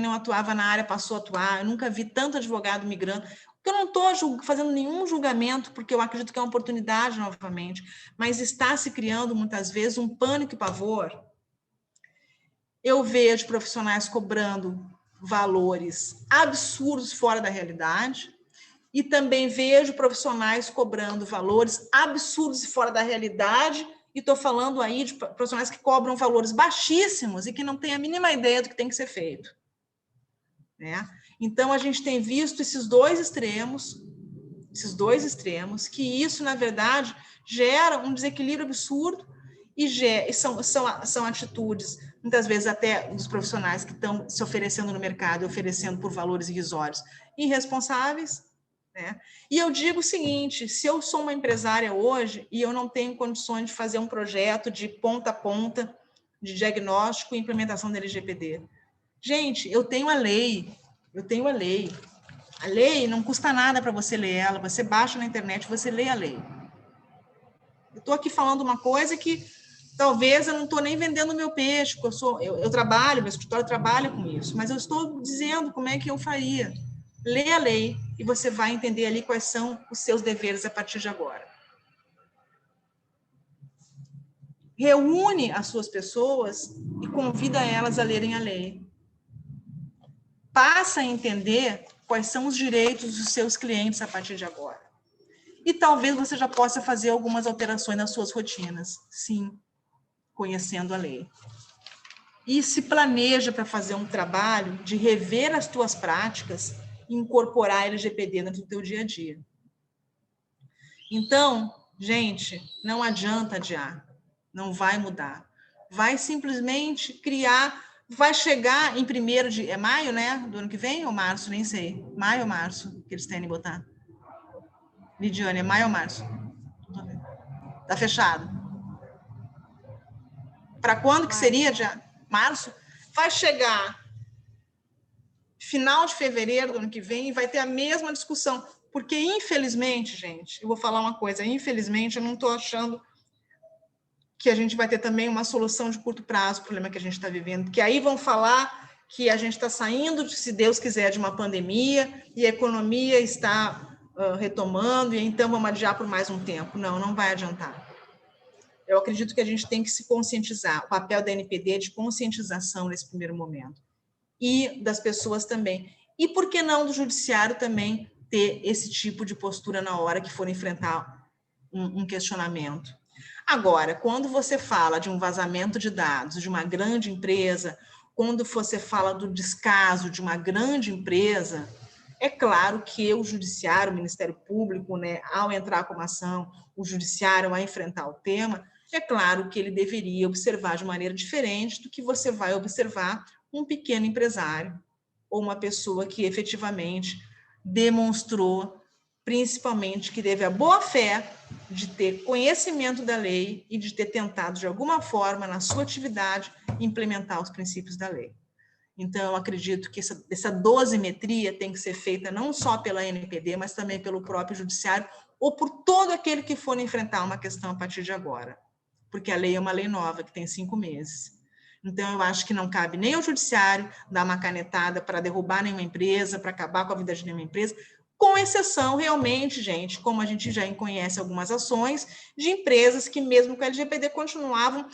B: não atuava na área passou a atuar. Eu nunca vi tanto advogado migrando. Eu não estou fazendo nenhum julgamento, porque eu acredito que é uma oportunidade novamente, mas está se criando, muitas vezes, um pânico e pavor. Eu vejo profissionais cobrando valores absurdos fora da realidade, e também vejo profissionais cobrando valores absurdos fora da realidade, e estou falando aí de profissionais que cobram valores baixíssimos e que não têm a mínima ideia do que tem que ser feito. Né? Então, a gente tem visto esses dois extremos, que isso, na verdade, gera um desequilíbrio absurdo e são atitudes, muitas vezes até dos profissionais que estão se oferecendo no mercado, oferecendo por valores irrisórios, irresponsáveis. Né? E eu digo o seguinte, se eu sou uma empresária hoje e eu não tenho condições de fazer um projeto de ponta a ponta de diagnóstico e implementação da LGPD, gente, eu tenho a lei. A lei não custa nada para você ler ela, você baixa na internet, você lê a lei. Eu estou aqui falando uma coisa que talvez eu não estou nem vendendo o meu peixe, porque eu trabalho, meu escritório trabalha com isso, mas eu estou dizendo como é que eu faria. Lê a lei e você vai entender ali quais são os seus deveres a partir de agora. Reúne as suas pessoas e convida elas a lerem a lei. Passa a entender quais são os direitos dos seus clientes a partir de agora. E talvez você já possa fazer algumas alterações nas suas rotinas, sim, conhecendo a lei. E se planeja para fazer um trabalho de rever as tuas práticas e incorporar a LGPD dentro do teu dia a dia. Então, gente, não adianta adiar, não vai mudar. Vai simplesmente criar, vai chegar em 1º de... É maio, né? Do ano que vem ou março? Nem sei. Maio ou março que eles têm de botar? Lidiane, é maio ou março? Tá fechado. Para quando que seria? Março? Vai chegar final de fevereiro do ano que vem e vai ter a mesma discussão. Porque, infelizmente, gente, eu vou falar uma coisa, infelizmente, eu não estou achando que a gente vai ter também uma solução de curto prazo para o problema que a gente está vivendo, porque aí vão falar que a gente está saindo, se Deus quiser, de uma pandemia e a economia está retomando, e então vamos adiar por mais um tempo. Não, não vai adiantar. Eu acredito que a gente tem que se conscientizar, o papel da NPD é de conscientização nesse primeiro momento, e das pessoas também. E por que não do judiciário também ter esse tipo de postura na hora que for enfrentar um questionamento? Agora, quando você fala de um vazamento de dados de uma grande empresa, quando você fala do descaso de uma grande empresa, é claro que o judiciário, o Ministério Público, né, ao entrar com uma ação, o judiciário vai enfrentar o tema, é claro que ele deveria observar de maneira diferente do que você vai observar um pequeno empresário ou uma pessoa que efetivamente demonstrou, principalmente, que teve a boa fé de ter conhecimento da lei e de ter tentado, de alguma forma, na sua atividade, implementar os princípios da lei. Então, eu acredito que essa dosimetria tem que ser feita não só pela NPD, mas também pelo próprio judiciário ou por todo aquele que for enfrentar uma questão a partir de agora. Porque a lei é uma lei nova, que tem 5 meses. Então, eu acho que não cabe nem ao judiciário dar uma canetada para derrubar nenhuma empresa, para acabar com a vida de nenhuma empresa, com exceção, realmente, gente, como a gente já conhece algumas ações de empresas que, mesmo com a LGPD, continuavam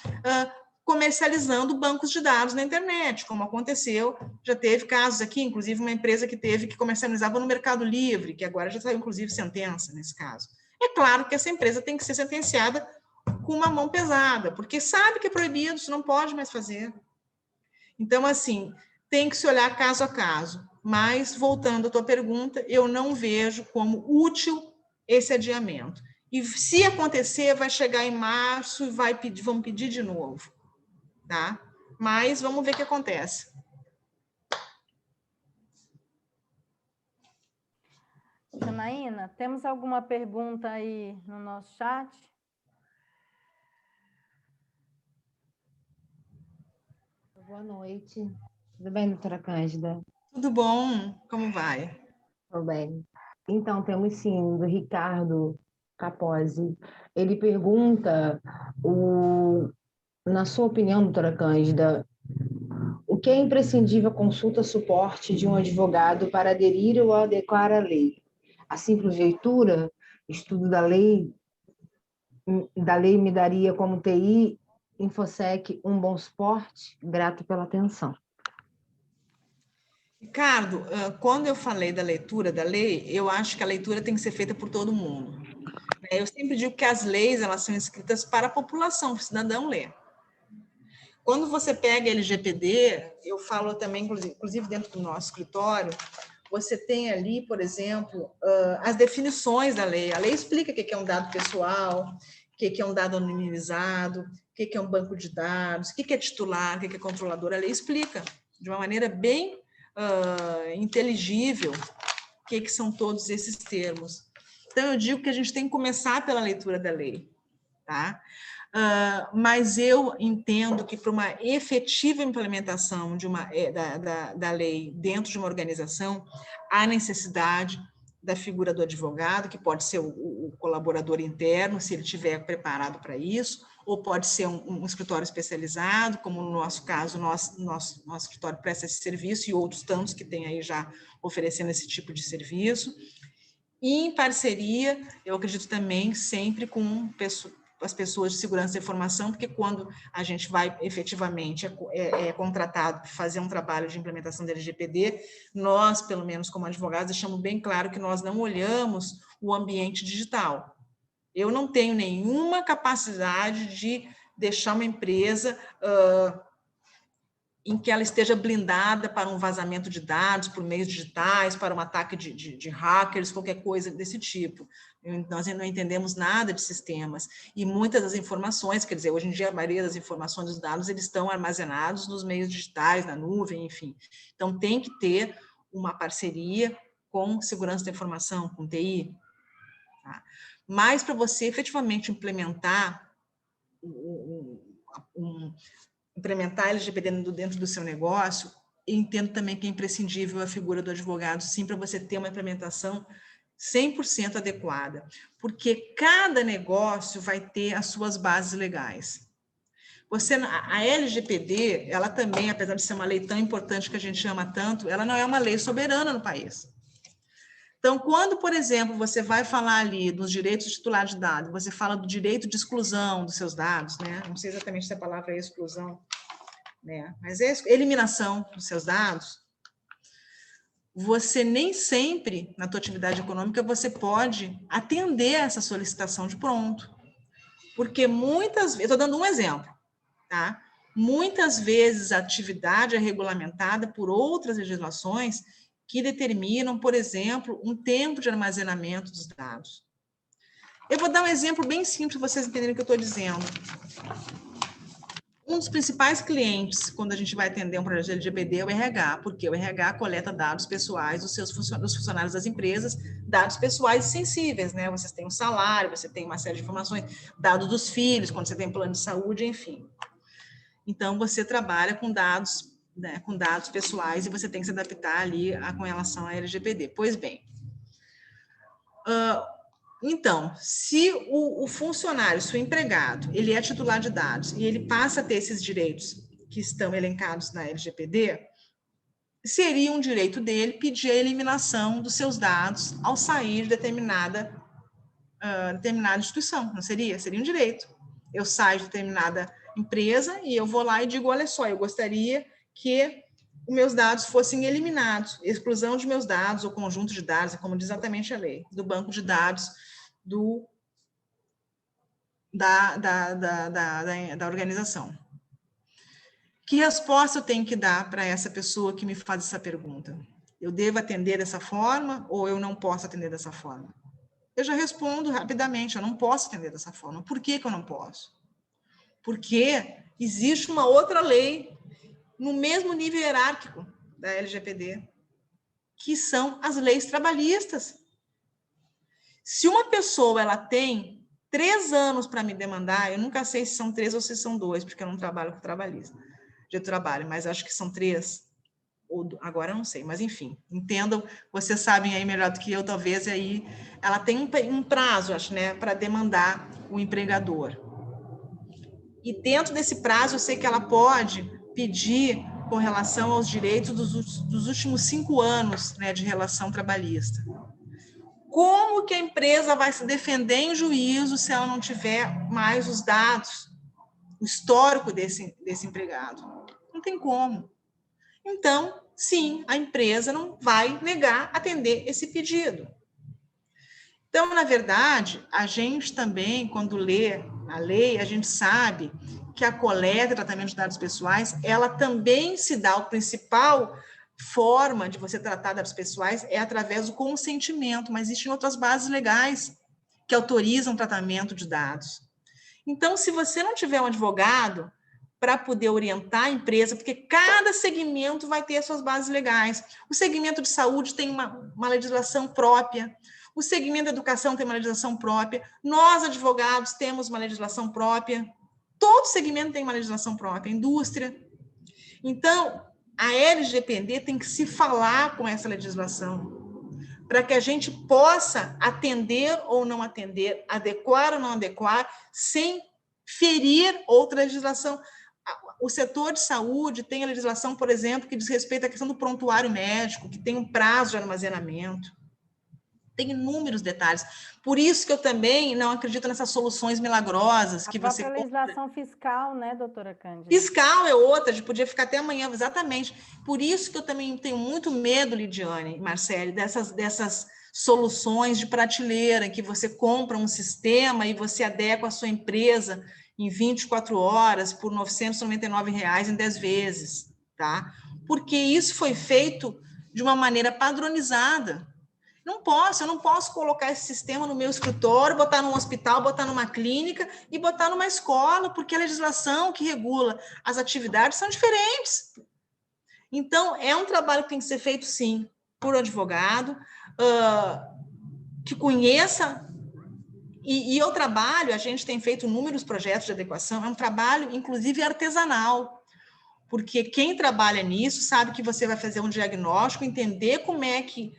B: comercializando bancos de dados na internet, como aconteceu, já teve casos aqui, inclusive uma empresa que comercializava no Mercado Livre, que agora já saiu, inclusive, sentença nesse caso. É claro que essa empresa tem que ser sentenciada com uma mão pesada, porque sabe que é proibido, isso não pode mais fazer. Então, assim, tem que se olhar caso a caso. Mas, voltando à tua pergunta, eu não vejo como útil esse adiamento. E se acontecer, vai chegar em março e vão pedir de novo. Tá? Mas vamos ver o que acontece.
A: Janaína, temos alguma pergunta aí no nosso chat?
E: Boa noite. Tudo bem, doutora Cândida?
B: Tudo bom? Como vai?
E: Tudo bem. Então, temos sim, do Ricardo Capozzi. Ele pergunta, na sua opinião, doutora Cândida, o que é imprescindível a consulta-suporte de um advogado para aderir ou adequar à lei? A simples leitura, estudo da lei me daria como TI, Infosec, um bom suporte? Grato pela atenção.
B: Ricardo, quando eu falei da leitura da lei, eu acho que a leitura tem que ser feita por todo mundo. Eu sempre digo que as leis, elas são escritas para a população, para o cidadão ler. Quando você pega LGPD, eu falo também, inclusive dentro do nosso escritório, você tem ali, por exemplo, as definições da lei. A lei explica o que é um dado pessoal, o que é um dado anonimizado, o que é um banco de dados, o que é titular, o que é controlador. A lei explica de uma maneira bem inteligível o que são todos esses termos. Então, eu digo que a gente tem que começar pela leitura da lei, tá? Mas eu entendo que para uma efetiva implementação da lei dentro de uma organização, há necessidade da figura do advogado, que pode ser o colaborador interno, se ele estiver preparado para isso, ou pode ser um escritório especializado, como no nosso caso, nosso escritório presta esse serviço, e outros tantos que tem aí já oferecendo esse tipo de serviço. E em parceria, eu acredito também sempre com as pessoas de segurança da informação, porque quando a gente vai efetivamente contratado para fazer um trabalho de implementação da LGPD, nós, pelo menos como advogados, deixamos bem claro que nós não olhamos o ambiente digital. Eu não tenho nenhuma capacidade de deixar uma empresa em que ela esteja blindada para um vazamento de dados por meios digitais, para um ataque de hackers, qualquer coisa desse tipo. Nós não entendemos nada de sistemas. E muitas das informações, quer dizer, hoje em dia a maioria das informações dos dados, eles estão armazenados nos meios digitais, na nuvem, enfim. Então, tem que ter uma parceria com segurança da informação, com TI. Tá? Mas, para você efetivamente implementar implementar a LGPD dentro do seu negócio, eu entendo também que é imprescindível a figura do advogado, sim, para você ter uma implementação 100% adequada, porque cada negócio vai ter as suas bases legais. A LGPD, ela também, apesar de ser uma lei tão importante que a gente ama tanto, ela não é uma lei soberana no país. Então, quando, por exemplo, você vai falar ali dos direitos de titular de dados, você fala do direito de exclusão dos seus dados, né? Não sei exatamente se a palavra é exclusão, né? Mas é eliminação dos seus dados. Você nem sempre, na tua atividade econômica, você pode atender essa solicitação de pronto. Porque muitas vezes, estou dando um exemplo, tá? Muitas vezes a atividade é regulamentada por outras legislações que determinam, por exemplo, um tempo de armazenamento dos dados. Eu vou dar um exemplo bem simples para vocês entenderem o que eu estou dizendo. Um dos principais clientes, quando a gente vai atender um projeto de LGPD, é o RH, porque o RH coleta dados pessoais dos funcionários das empresas, dados pessoais e sensíveis, né? Vocês têm um salário, você tem uma série de informações, dados dos filhos, quando você tem plano de saúde, enfim. Então, você trabalha com dados, né, com dados pessoais e você tem que se adaptar ali com relação à LGPD. Pois bem, então, se o funcionário, se o empregado, ele é titular de dados e ele passa a ter esses direitos que estão elencados na LGPD, seria um direito dele pedir a eliminação dos seus dados ao sair de determinada instituição, não seria? Seria um direito. Eu saio de determinada empresa e eu vou lá e digo, olha só, eu gostaria que os meus dados fossem eliminados, exclusão de meus dados ou conjunto de dados, como diz exatamente a lei, do banco de dados da organização. Que resposta eu tenho que dar para essa pessoa que me faz essa pergunta? Eu devo atender dessa forma ou eu não posso atender dessa forma? Eu já respondo rapidamente, eu não posso atender dessa forma. Por que eu não posso? Porque existe uma outra lei no mesmo nível hierárquico da LGPD, que são as leis trabalhistas. Se uma pessoa ela tem 3 anos para me demandar, eu nunca sei se são 3 ou se são 2, porque eu não trabalho com trabalhista de trabalho, mas acho que são 3. agora eu não sei, mas enfim, entendam, vocês sabem aí melhor do que eu, talvez, aí ela tem um prazo, acho, né, para demandar o empregador. E dentro desse prazo, eu sei que ela pode pedir com relação aos direitos dos últimos 5 anos, né, de relação trabalhista. Como que a empresa vai se defender em juízo se ela não tiver mais os dados, o histórico desse empregado? Não tem como. Então, sim, a empresa não vai negar atender esse pedido. Então, na verdade, a gente também, quando lê a lei, a gente sabe que a coleta e tratamento de dados pessoais, ela também se dá, a principal forma de você tratar dados pessoais é através do consentimento, mas existem outras bases legais que autorizam o tratamento de dados. Então, se você não tiver um advogado para poder orientar a empresa, porque cada segmento vai ter as suas bases legais. O segmento de saúde tem uma legislação própria, o segmento da educação tem uma legislação própria, nós, advogados, temos uma legislação própria, todo segmento tem uma legislação própria, a indústria. Então, a LGPD tem que se falar com essa legislação, para que a gente possa atender ou não atender, adequar ou não adequar, sem ferir outra legislação. O setor de saúde tem a legislação, por exemplo, que diz respeito à questão do prontuário médico, que tem um prazo de armazenamento. Tem inúmeros detalhes. Por isso que eu também não acredito nessas soluções milagrosas que você...
A: A própria legislação fiscal, né, doutora Cândida?
B: Fiscal é outra, de podia ficar até amanhã, exatamente. Por isso que eu também tenho muito medo, Lidiane e Marcele, dessas soluções de prateleira, em que você compra um sistema e você adequa a sua empresa em 24 horas por R$ 999 em 10 vezes, tá? Porque isso foi feito de uma maneira padronizada. Eu não posso colocar esse sistema no meu escritório, botar num hospital, botar numa clínica e botar numa escola, porque a legislação que regula as atividades são diferentes. Então, é um trabalho que tem que ser feito, sim, por advogado, que conheça, e eu trabalho, a gente tem feito inúmeros projetos de adequação, é um trabalho, inclusive, artesanal, porque quem trabalha nisso sabe que você vai fazer um diagnóstico, entender como é que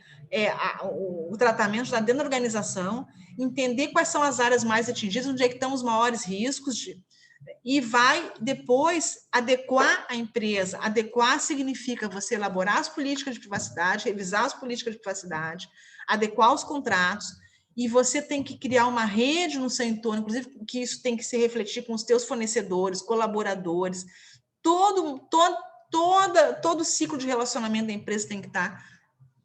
B: o tratamento está dentro da organização, entender quais são as áreas mais atingidas, onde é que estão os maiores riscos, e vai depois adequar a empresa. Adequar significa você elaborar as políticas de privacidade, revisar as políticas de privacidade, adequar os contratos, e você tem que criar uma rede no seu entorno, inclusive que isso tem que se refletir com os teus fornecedores, colaboradores, todo o ciclo de relacionamento da empresa tem que estar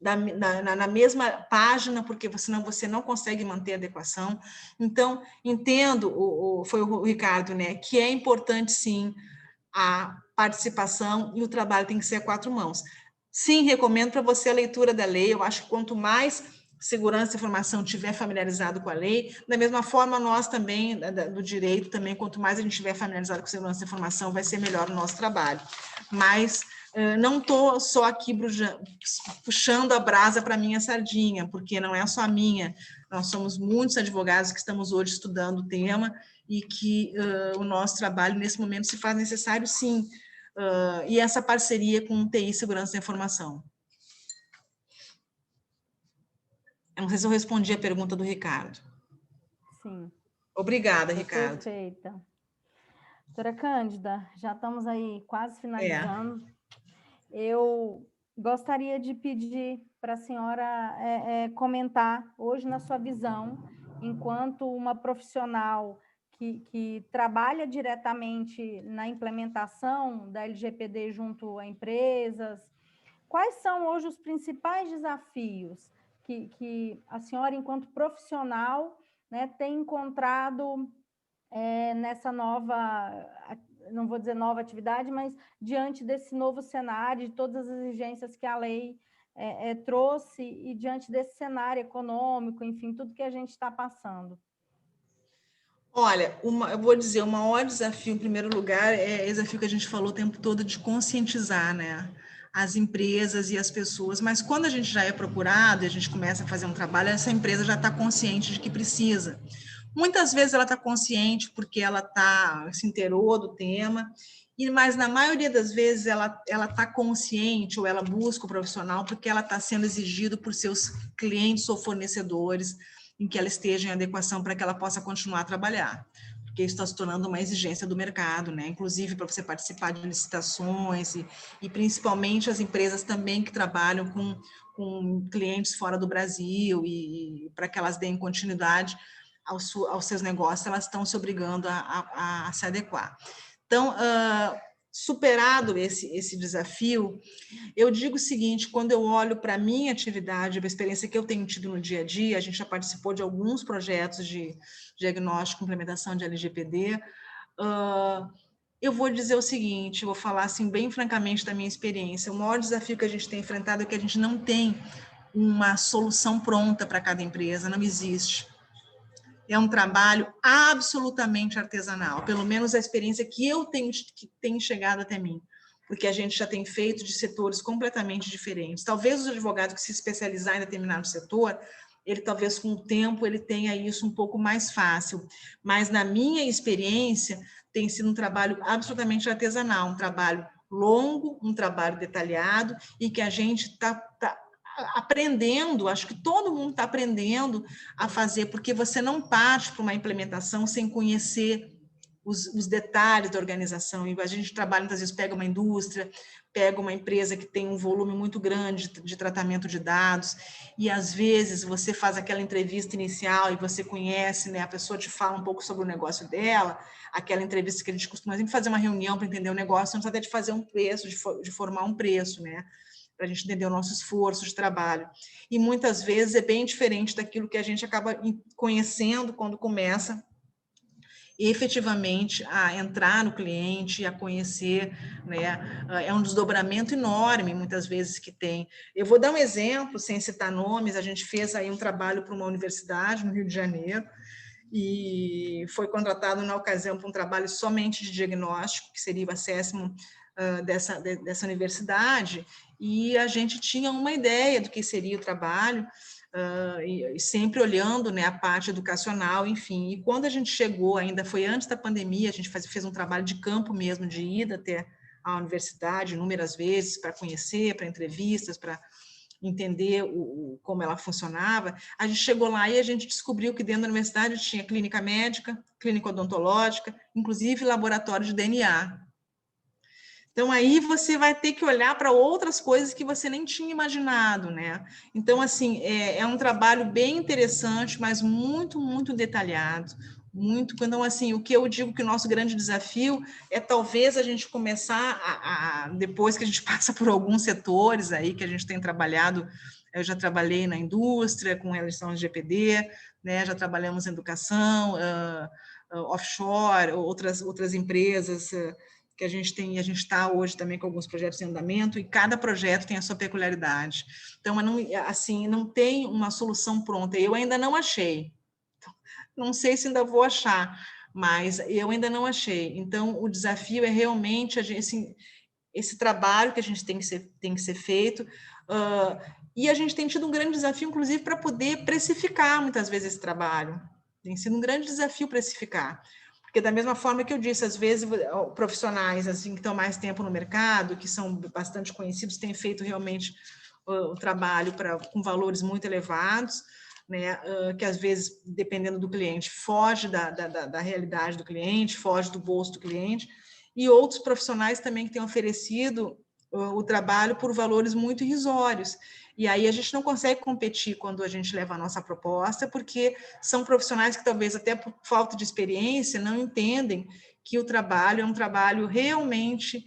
B: na mesma página, porque senão você não consegue manter a adequação. Então, entendo, foi o Ricardo, né, que é importante, sim, a participação e o trabalho tem que ser a 4 mãos. Sim, recomendo para você a leitura da lei, eu acho que quanto mais segurança e informação tiver familiarizado com a lei, da mesma forma nós também, do direito também, quanto mais a gente estiver familiarizado com segurança e informação, vai ser melhor o nosso trabalho. Mas não estou só aqui puxando a brasa para a minha sardinha, porque não é só a minha, nós somos muitos advogados que estamos hoje estudando o tema e que o nosso trabalho, nesse momento, se faz necessário, sim, e essa parceria com o TI Segurança da Informação. Eu não sei se eu respondi a pergunta do Ricardo.
A: Sim.
B: Obrigada, Ricardo.
A: Perfeita. Doutora Cândida, já estamos aí quase finalizando. Eu gostaria de pedir para a senhora comentar hoje na sua visão, enquanto uma profissional que trabalha diretamente na implementação da LGPD junto a empresas, quais são hoje os principais desafios que a senhora, enquanto profissional, né, tem encontrado nessa nova, não vou dizer nova atividade, mas diante desse novo cenário, de todas as exigências que a lei trouxe e diante desse cenário econômico, enfim, tudo que a gente está passando?
B: Olha, eu vou dizer, o maior desafio, em primeiro lugar, é o desafio que a gente falou o tempo todo de conscientizar, né, as empresas e as pessoas, mas quando a gente já é procurado e a gente começa a fazer um trabalho, essa empresa já está consciente de que precisa, Muitas vezes ela está consciente porque ela se inteirou do tema, mas na maioria das vezes ela está consciente ou ela busca o profissional porque ela está sendo exigido por seus clientes ou fornecedores em que ela esteja em adequação para que ela possa continuar a trabalhar, porque isso está se tornando uma exigência do mercado, né? Inclusive para você participar de licitações e principalmente as empresas também que trabalham com clientes fora do Brasil e para que elas deem continuidade aos seus negócios, elas estão se obrigando a se adequar. Então, superado esse desafio, eu digo o seguinte, quando eu olho para a minha atividade, a experiência que eu tenho tido no dia a dia, a gente já participou de alguns projetos de diagnóstico e implementação de LGPD, eu vou dizer o seguinte, vou falar assim bem francamente da minha experiência, o maior desafio que a gente tem enfrentado é que a gente não tem uma solução pronta para cada empresa, não existe. É um trabalho absolutamente artesanal, pelo menos a experiência que eu tenho, que tem chegado até mim, porque a gente já tem feito de setores completamente diferentes. Talvez o advogado que se especializar em determinado setor, ele talvez com o tempo ele tenha isso um pouco mais fácil, mas na minha experiência tem sido um trabalho absolutamente artesanal, um trabalho longo, um trabalho detalhado e que a gente está aprendendo, acho que todo mundo está aprendendo a fazer, porque você não parte para uma implementação sem conhecer os detalhes da organização. E a gente trabalha, muitas vezes, pega uma indústria, pega uma empresa que tem um volume muito grande de tratamento de dados, e às vezes você faz aquela entrevista inicial e você conhece, né, a pessoa te fala um pouco sobre o negócio dela, aquela entrevista que a gente costuma sempre fazer uma reunião para entender o negócio, antes até de fazer um preço, de formar um preço, né? Para a gente entender o nosso esforço de trabalho. E muitas vezes é bem diferente daquilo que a gente acaba conhecendo quando começa efetivamente a entrar no cliente, a conhecer, né? É um desdobramento enorme, muitas vezes, que tem. Eu vou dar um exemplo, sem citar nomes, a gente fez aí um trabalho para uma universidade no Rio de Janeiro, e foi contratado na ocasião para um trabalho somente de diagnóstico, que seria o assessment dessa universidade, e a gente tinha uma ideia do que seria o trabalho, e sempre olhando, né, a parte educacional, enfim. E quando a gente chegou, ainda foi antes da pandemia, a gente fez um trabalho de campo mesmo, de ida até a universidade inúmeras vezes para conhecer, para entrevistas, para entender como ela funcionava. A gente chegou lá e a gente descobriu que dentro da universidade tinha clínica médica, clínica odontológica, inclusive laboratório de DNA. Então, aí você vai ter que olhar para outras coisas que você nem tinha imaginado, né? Então, assim, é um trabalho bem interessante, mas muito, muito detalhado. Muito. Então, assim, o que eu digo que o nosso grande desafio é talvez a gente começar depois que a gente passa por alguns setores aí que a gente tem trabalhado. Eu já trabalhei na indústria com relação ao GPD, né? Já trabalhamos em educação, offshore, outras empresas que a gente está hoje também com alguns projetos em andamento, e cada projeto tem a sua peculiaridade. Então, não tem uma solução pronta. Eu ainda não achei. Não sei se ainda vou achar, mas eu ainda não achei. Então, o desafio é realmente esse trabalho que a gente tem que ser feito, e a gente tem tido um grande desafio, inclusive, para poder precificar, muitas vezes, esse trabalho. Tem sido um grande desafio precificar. Porque, da mesma forma que eu disse, às vezes, profissionais assim, que estão mais tempo no mercado, que são bastante conhecidos, têm feito realmente o trabalho com valores muito elevados, né, que, às vezes, dependendo do cliente, foge da realidade do cliente, foge do bolso do cliente, e outros profissionais também que têm oferecido o trabalho por valores muito irrisórios. E aí a gente não consegue competir quando a gente leva a nossa proposta, porque são profissionais que talvez até por falta de experiência não entendem que o trabalho é um trabalho realmente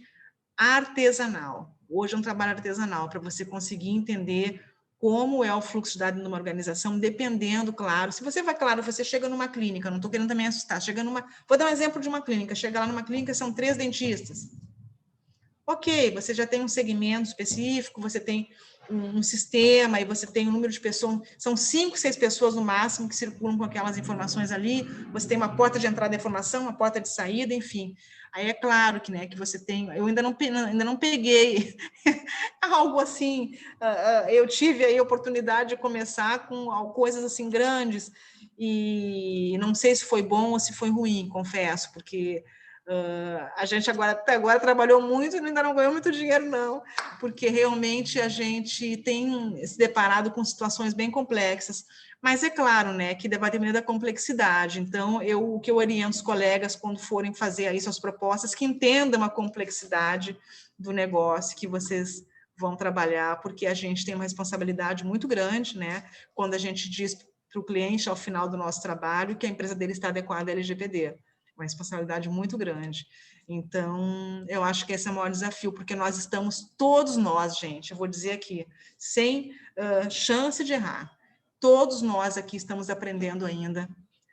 B: artesanal. Hoje é um trabalho artesanal, para você conseguir entender como é o fluxo de dados numa organização, dependendo, claro. Se você vai, claro, você chega numa clínica, não estou querendo também assustar, vou dar um exemplo de uma clínica, chega lá numa clínica, são 3 dentistas. Ok, você já tem um segmento específico, você tem um sistema, e você tem um número de pessoas, são 5, 6 pessoas no máximo que circulam com aquelas informações ali, você tem uma porta de entrada da informação, uma porta de saída, enfim. Aí é claro que, né, que você tem, eu ainda não peguei algo assim, eu tive aí a oportunidade de começar com coisas assim grandes, e não sei se foi bom ou se foi ruim, confesso, porque a gente até agora trabalhou muito e ainda não ganhou muito dinheiro, não, porque realmente a gente tem se deparado com situações bem complexas. Mas é claro, né, que vai depender da complexidade. Então, o que eu oriento os colegas quando forem fazer aí suas propostas, que entendam a complexidade do negócio que vocês vão trabalhar, porque a gente tem uma responsabilidade muito grande, né, quando a gente diz para o cliente ao final do nosso trabalho que a empresa dele está adequada à LGPD. Uma responsabilidade muito grande. Então, eu acho que esse é o maior desafio, porque nós estamos, todos nós, gente, eu vou dizer aqui, sem chance de errar, todos nós aqui estamos aprendendo ainda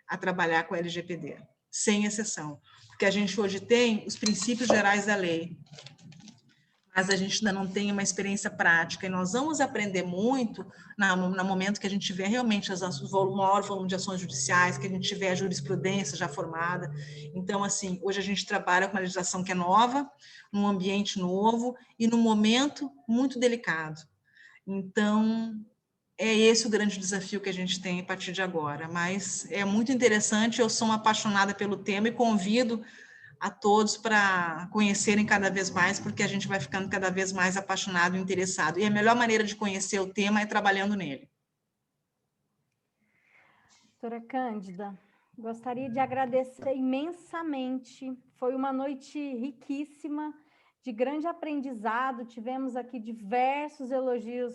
B: a trabalhar com a LGPD, sem exceção, porque a gente hoje tem os princípios gerais da lei, mas a gente ainda não tem uma experiência prática, e nós vamos aprender muito no momento que a gente tiver realmente o maior volume de ações judiciais, que a gente tiver a jurisprudência já formada. Então, assim, hoje a gente trabalha com uma legislação que é nova, num ambiente novo e num momento muito delicado. Então, é esse o grande desafio que a gente tem a partir de agora, mas é muito interessante, eu sou uma apaixonada pelo tema e convido a todos para conhecerem cada vez mais, porque a gente vai ficando cada vez mais apaixonado e interessado. E a melhor maneira de conhecer o tema é trabalhando nele.
A: Doutora Cândida, gostaria de agradecer imensamente. Foi uma noite riquíssima, de grande aprendizado. Tivemos aqui diversos elogios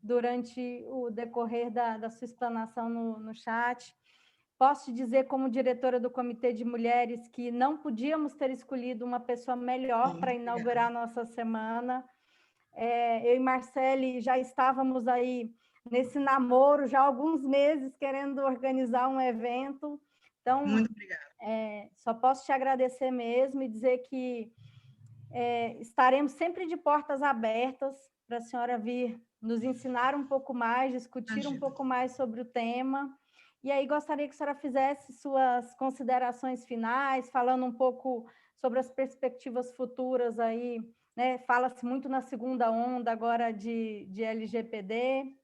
A: durante o decorrer da sua explanação no chat. Posso te dizer, como diretora do Comitê de Mulheres, que não podíamos ter escolhido uma pessoa melhor para inaugurar a nossa semana. Eu e Marcele já estávamos aí nesse namoro já há alguns meses, querendo organizar um evento. Então,
B: muito obrigada.
A: Só posso te agradecer mesmo e dizer que estaremos sempre de portas abertas para a senhora vir nos ensinar um pouco mais, discutir um pouco mais sobre o tema. E aí gostaria que a senhora fizesse suas considerações finais, falando um pouco sobre as perspectivas futuras aí, né? Fala-se muito na segunda onda agora de LGPD,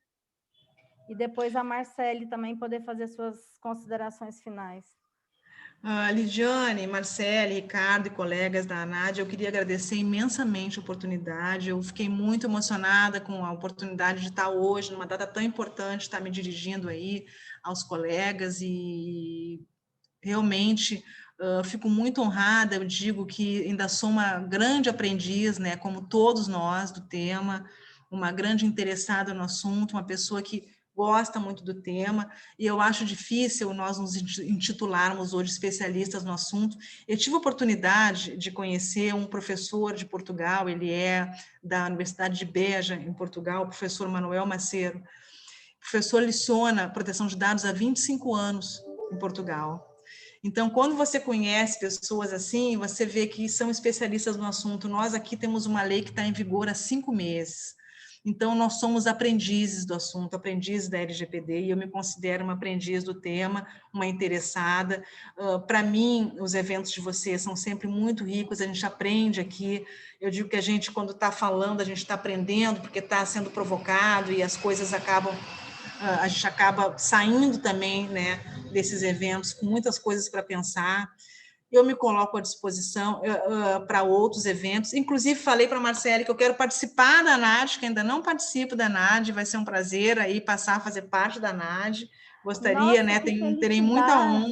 A: e depois a Marcele também poder fazer suas considerações finais.
B: Lidiane, Marcele, Ricardo e colegas da ANAD, eu queria agradecer imensamente a oportunidade, eu fiquei muito emocionada com a oportunidade de estar hoje, numa data tão importante, estar me dirigindo aí aos colegas, e realmente fico muito honrada. Eu digo que ainda sou uma grande aprendiz, né, como todos nós, do tema, uma grande interessada no assunto, uma pessoa que gosta muito do tema, e eu acho difícil nós nos intitularmos hoje especialistas no assunto. Eu tive a oportunidade de conhecer um professor de Portugal, ele é da Universidade de Beja, em Portugal, o professor Manuel Macedo. O professor leciona proteção de dados há 25 anos em Portugal. Então, quando você conhece pessoas assim, você vê que são especialistas no assunto. Nós aqui temos uma lei que está em vigor há 5 meses. Então, nós somos aprendizes do assunto, aprendizes da LGPD, e eu me considero uma aprendiz do tema, uma interessada. Para mim, os eventos de vocês são sempre muito ricos, a gente aprende aqui. Eu digo que a gente, quando está falando, a gente está aprendendo, porque está sendo provocado, e as coisas acabam... a gente acaba saindo também, né, desses eventos com muitas coisas para pensar. Eu me coloco à disposição para outros eventos. Inclusive, falei para a Marcele que eu quero participar da ANAD, que ainda não participo da ANAD, vai ser um prazer aí passar a fazer parte da ANAD. Gostaria,
A: Nossa,
B: né? Terei muita honra.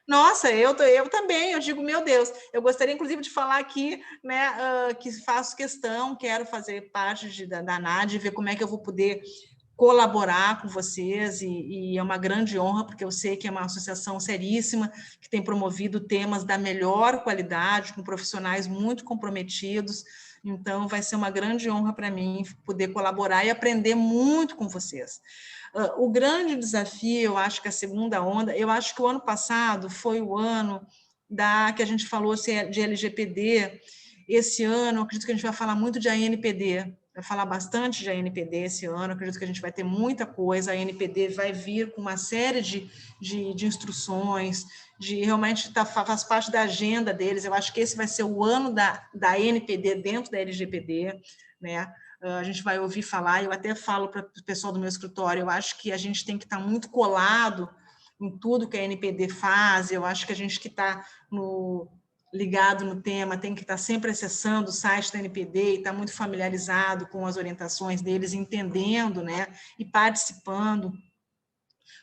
B: Nossa, eu também, eu digo, meu Deus, eu gostaria, inclusive, de falar aqui, né, que faço questão, quero fazer parte da ANAD, ver como é que eu vou poder colaborar com vocês, e é uma grande honra, porque eu sei que é uma associação seríssima, que tem promovido temas da melhor qualidade, com profissionais muito comprometidos. Então vai ser uma grande honra para mim poder colaborar e aprender muito com vocês. O grande desafio, eu acho que a segunda onda, eu acho que o ano passado foi o ano que a gente falou de LGPD. Esse ano, eu acredito que a gente vai falar muito de ANPD, vai falar bastante de ANPD esse ano, acredito que a gente vai ter muita coisa. A ANPD vai vir com uma série de instruções, realmente faz parte da agenda deles. Eu acho que esse vai ser o ano da ANPD dentro da LGPD, né? A gente vai ouvir falar, eu até falo para o pessoal do meu escritório, eu acho que a gente tem que estar muito colado em tudo que a NPD faz. Eu acho que a gente que está ligado no tema tem que estar sempre acessando o site da NPD e estar muito familiarizado com as orientações deles, entendendo, né, e participando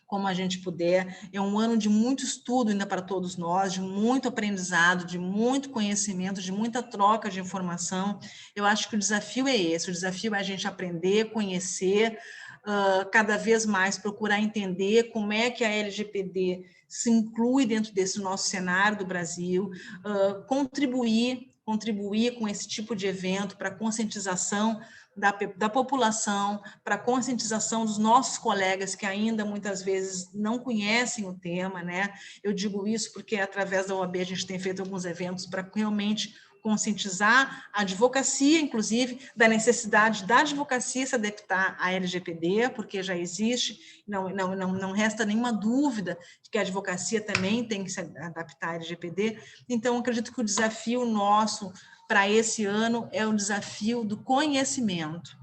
B: como a gente puder. É um ano de muito estudo ainda para todos nós, de muito aprendizado, de muito conhecimento, de muita troca de informação. Eu acho que o desafio é esse, o desafio é a gente aprender, conhecer, cada vez mais procurar entender como é que a LGPD se inclui dentro desse nosso cenário do Brasil, contribuir com esse tipo de evento para conscientização da população, para a conscientização dos nossos colegas que ainda muitas vezes não conhecem o tema, né? Eu digo isso porque através da OAB a gente tem feito alguns eventos para realmente conscientizar a advocacia, inclusive, da necessidade da advocacia se adaptar à LGPD, porque já existe, não resta nenhuma dúvida de que a advocacia também tem que se adaptar à LGPD. Então, acredito que o desafio nosso para esse ano é o desafio do conhecimento,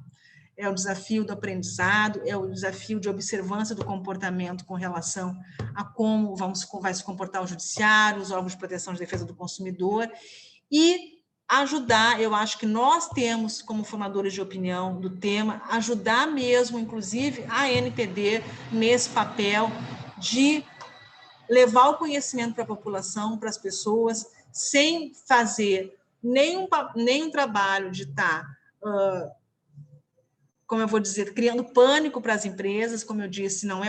B: é o desafio do aprendizado, é o desafio de observância do comportamento com relação a como vai se comportar o judiciário, os órgãos de proteção e defesa do consumidor, e ajudar, eu acho que nós temos, como formadores de opinião do tema, ajudar mesmo, inclusive, a NPD nesse papel de levar o conhecimento para a população, para as pessoas, sem fazer nenhum trabalho de estar, como eu vou dizer, criando pânico para as empresas, como eu disse, não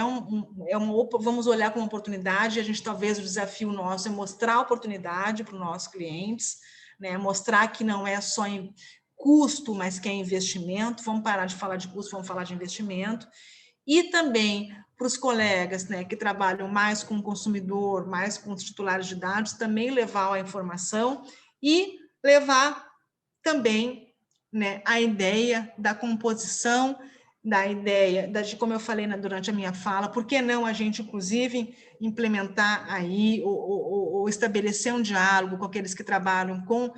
B: vamos olhar como uma oportunidade, a gente talvez o desafio nosso é mostrar a oportunidade para os nossos clientes, né, mostrar que não é só em custo, mas que é investimento, vamos parar de falar de custo, vamos falar de investimento, e também para os colegas, né, que trabalham mais com o consumidor, mais com os titulares de dados, também levar a informação e levar também, né, a ideia da composição, da ideia, como eu falei durante a minha fala, por que não a gente, inclusive, implementar aí, ou estabelecer um diálogo com aqueles que trabalham com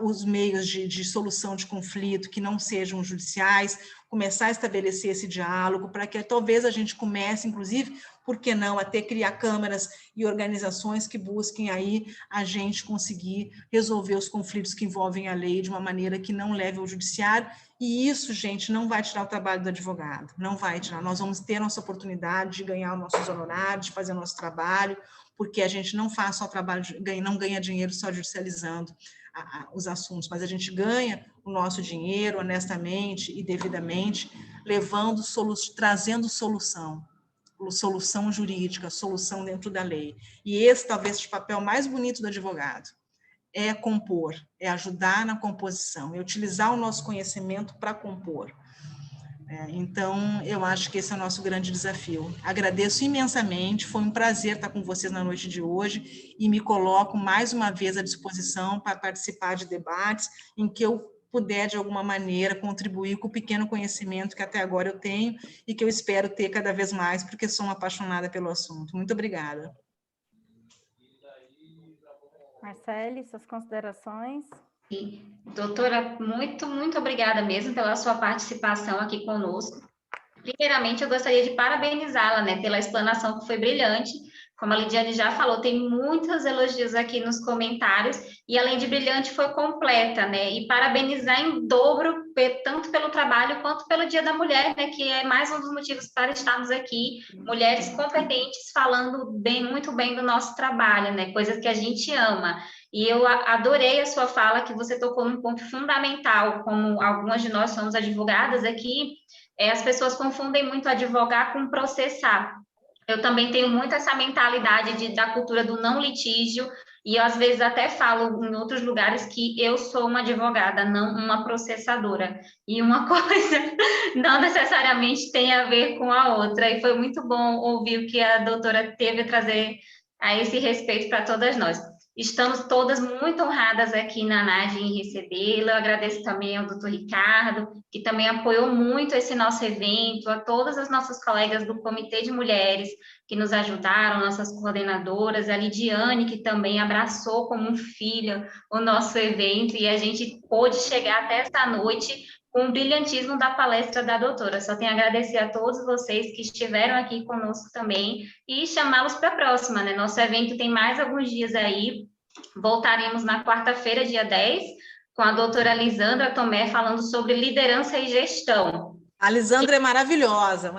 B: os meios de solução de conflito, que não sejam judiciais, começar a estabelecer esse diálogo, para que talvez a gente comece, inclusive, por que não, criar câmaras e organizações que busquem aí a gente conseguir resolver os conflitos que envolvem a lei de uma maneira que não leve ao judiciário, e isso, gente, não vai tirar o trabalho do advogado, não vai tirar, nós vamos ter a nossa oportunidade de ganhar os nossos honorários, de fazer o nosso trabalho, porque a gente não faz só trabalho, não ganha dinheiro só judicializando os assuntos, mas a gente ganha o nosso dinheiro honestamente e devidamente, trazendo solução jurídica, solução dentro da lei. E esse talvez seja o papel mais bonito do advogado, é compor, é ajudar na composição, é utilizar o nosso conhecimento para compor. Então, eu acho que esse é o nosso grande desafio. Agradeço imensamente, foi um prazer estar com vocês na noite de hoje e me coloco mais uma vez à disposição para participar de debates em que eu puder, de alguma maneira, contribuir com o pequeno conhecimento que até agora eu tenho e que eu espero ter cada vez mais, porque sou uma apaixonada pelo assunto. Muito obrigada.
A: Marcele, suas considerações?
D: Sim. Doutora, muito, muito obrigada mesmo pela sua participação aqui conosco. Primeiramente, eu gostaria de parabenizá-la, né, pela explanação que foi brilhante. Como a Lidiane já falou, tem muitos elogios aqui nos comentários, e além de brilhante, foi completa, né? E parabenizar em dobro, tanto pelo trabalho quanto pelo Dia da Mulher, né? Que é mais um dos motivos para estarmos aqui, mulheres competentes falando muito bem do nosso trabalho, né? Coisas que a gente ama. E eu adorei a sua fala, que você tocou num ponto fundamental, como algumas de nós somos advogadas aqui, as pessoas confundem muito advogar com processar. Eu também tenho muito essa mentalidade da cultura do não litígio, e eu, às vezes, até falo em outros lugares que eu sou uma advogada, não uma processadora. E uma coisa não necessariamente tem a ver com a outra. E foi muito bom ouvir o que a doutora teve a trazer a esse respeito para todas nós. Estamos todas muito honradas aqui na ANAD em recebê-la. Eu agradeço também ao doutor Ricardo, que também apoiou muito esse nosso evento, a todas as nossas colegas do Comitê de Mulheres que nos ajudaram, nossas coordenadoras, a Lidiane, que também abraçou como um filho o nosso evento, e a gente pôde chegar até esta noite com o brilhantismo da palestra da doutora. Só tenho a agradecer a todos vocês que estiveram aqui conosco também e chamá-los para a próxima, né? Nosso evento tem mais alguns dias aí. Voltaremos na quarta-feira, dia 10, com a doutora Lisandra Tomé falando sobre liderança e gestão.
B: A Lisandra é maravilhosa,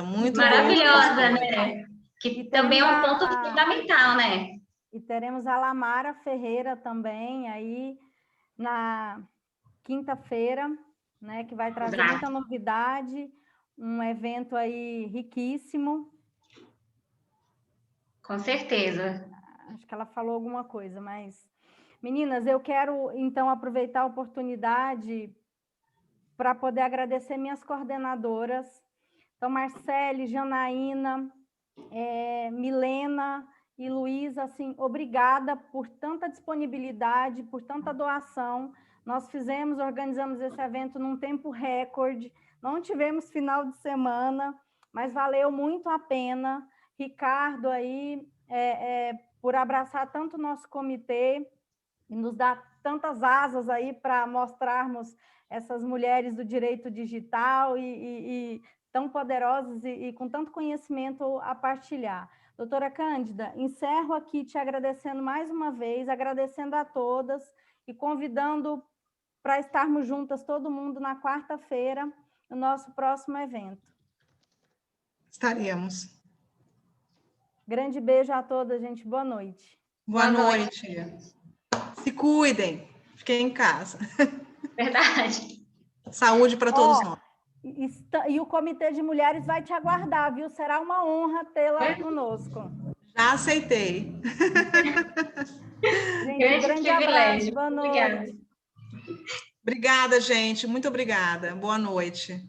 B: muito
D: maravilhosa,
B: boa.
D: Né? Que também é um ponto fundamental, né?
A: E teremos a Lamara Ferreira também aí na quinta-feira, né, que vai trazer muita novidade, um evento aí riquíssimo.
D: Com certeza.
A: Acho que ela falou alguma coisa, mas... Meninas, eu quero, então, aproveitar a oportunidade para poder agradecer minhas coordenadoras. Então, Marcele, Janaína, Milena e Luísa, assim, obrigada por tanta disponibilidade, por tanta doação. Nós organizamos esse evento num tempo recorde, não tivemos final de semana, mas valeu muito a pena. Ricardo aí, por abraçar tanto o nosso comitê e nos dar tantas asas aí para mostrarmos essas mulheres do direito digital e tão poderosas e com tanto conhecimento a partilhar. Doutora Cândida, encerro aqui te agradecendo mais uma vez, agradecendo a todas e convidando para estarmos juntas, todo mundo, na quarta-feira, no nosso próximo evento.
B: Estaremos.
A: Grande beijo a todas, gente. Boa noite.
B: Boa noite. Se cuidem. Fiquem em casa.
D: Verdade.
B: Saúde para todos nós.
A: E o Comitê de Mulheres vai te aguardar, viu? Será uma honra tê-la conosco.
B: Já aceitei.
A: Gente, grande abraço. Boa noite.
D: Obrigada.
B: Obrigada, gente. Muito obrigada. Boa noite.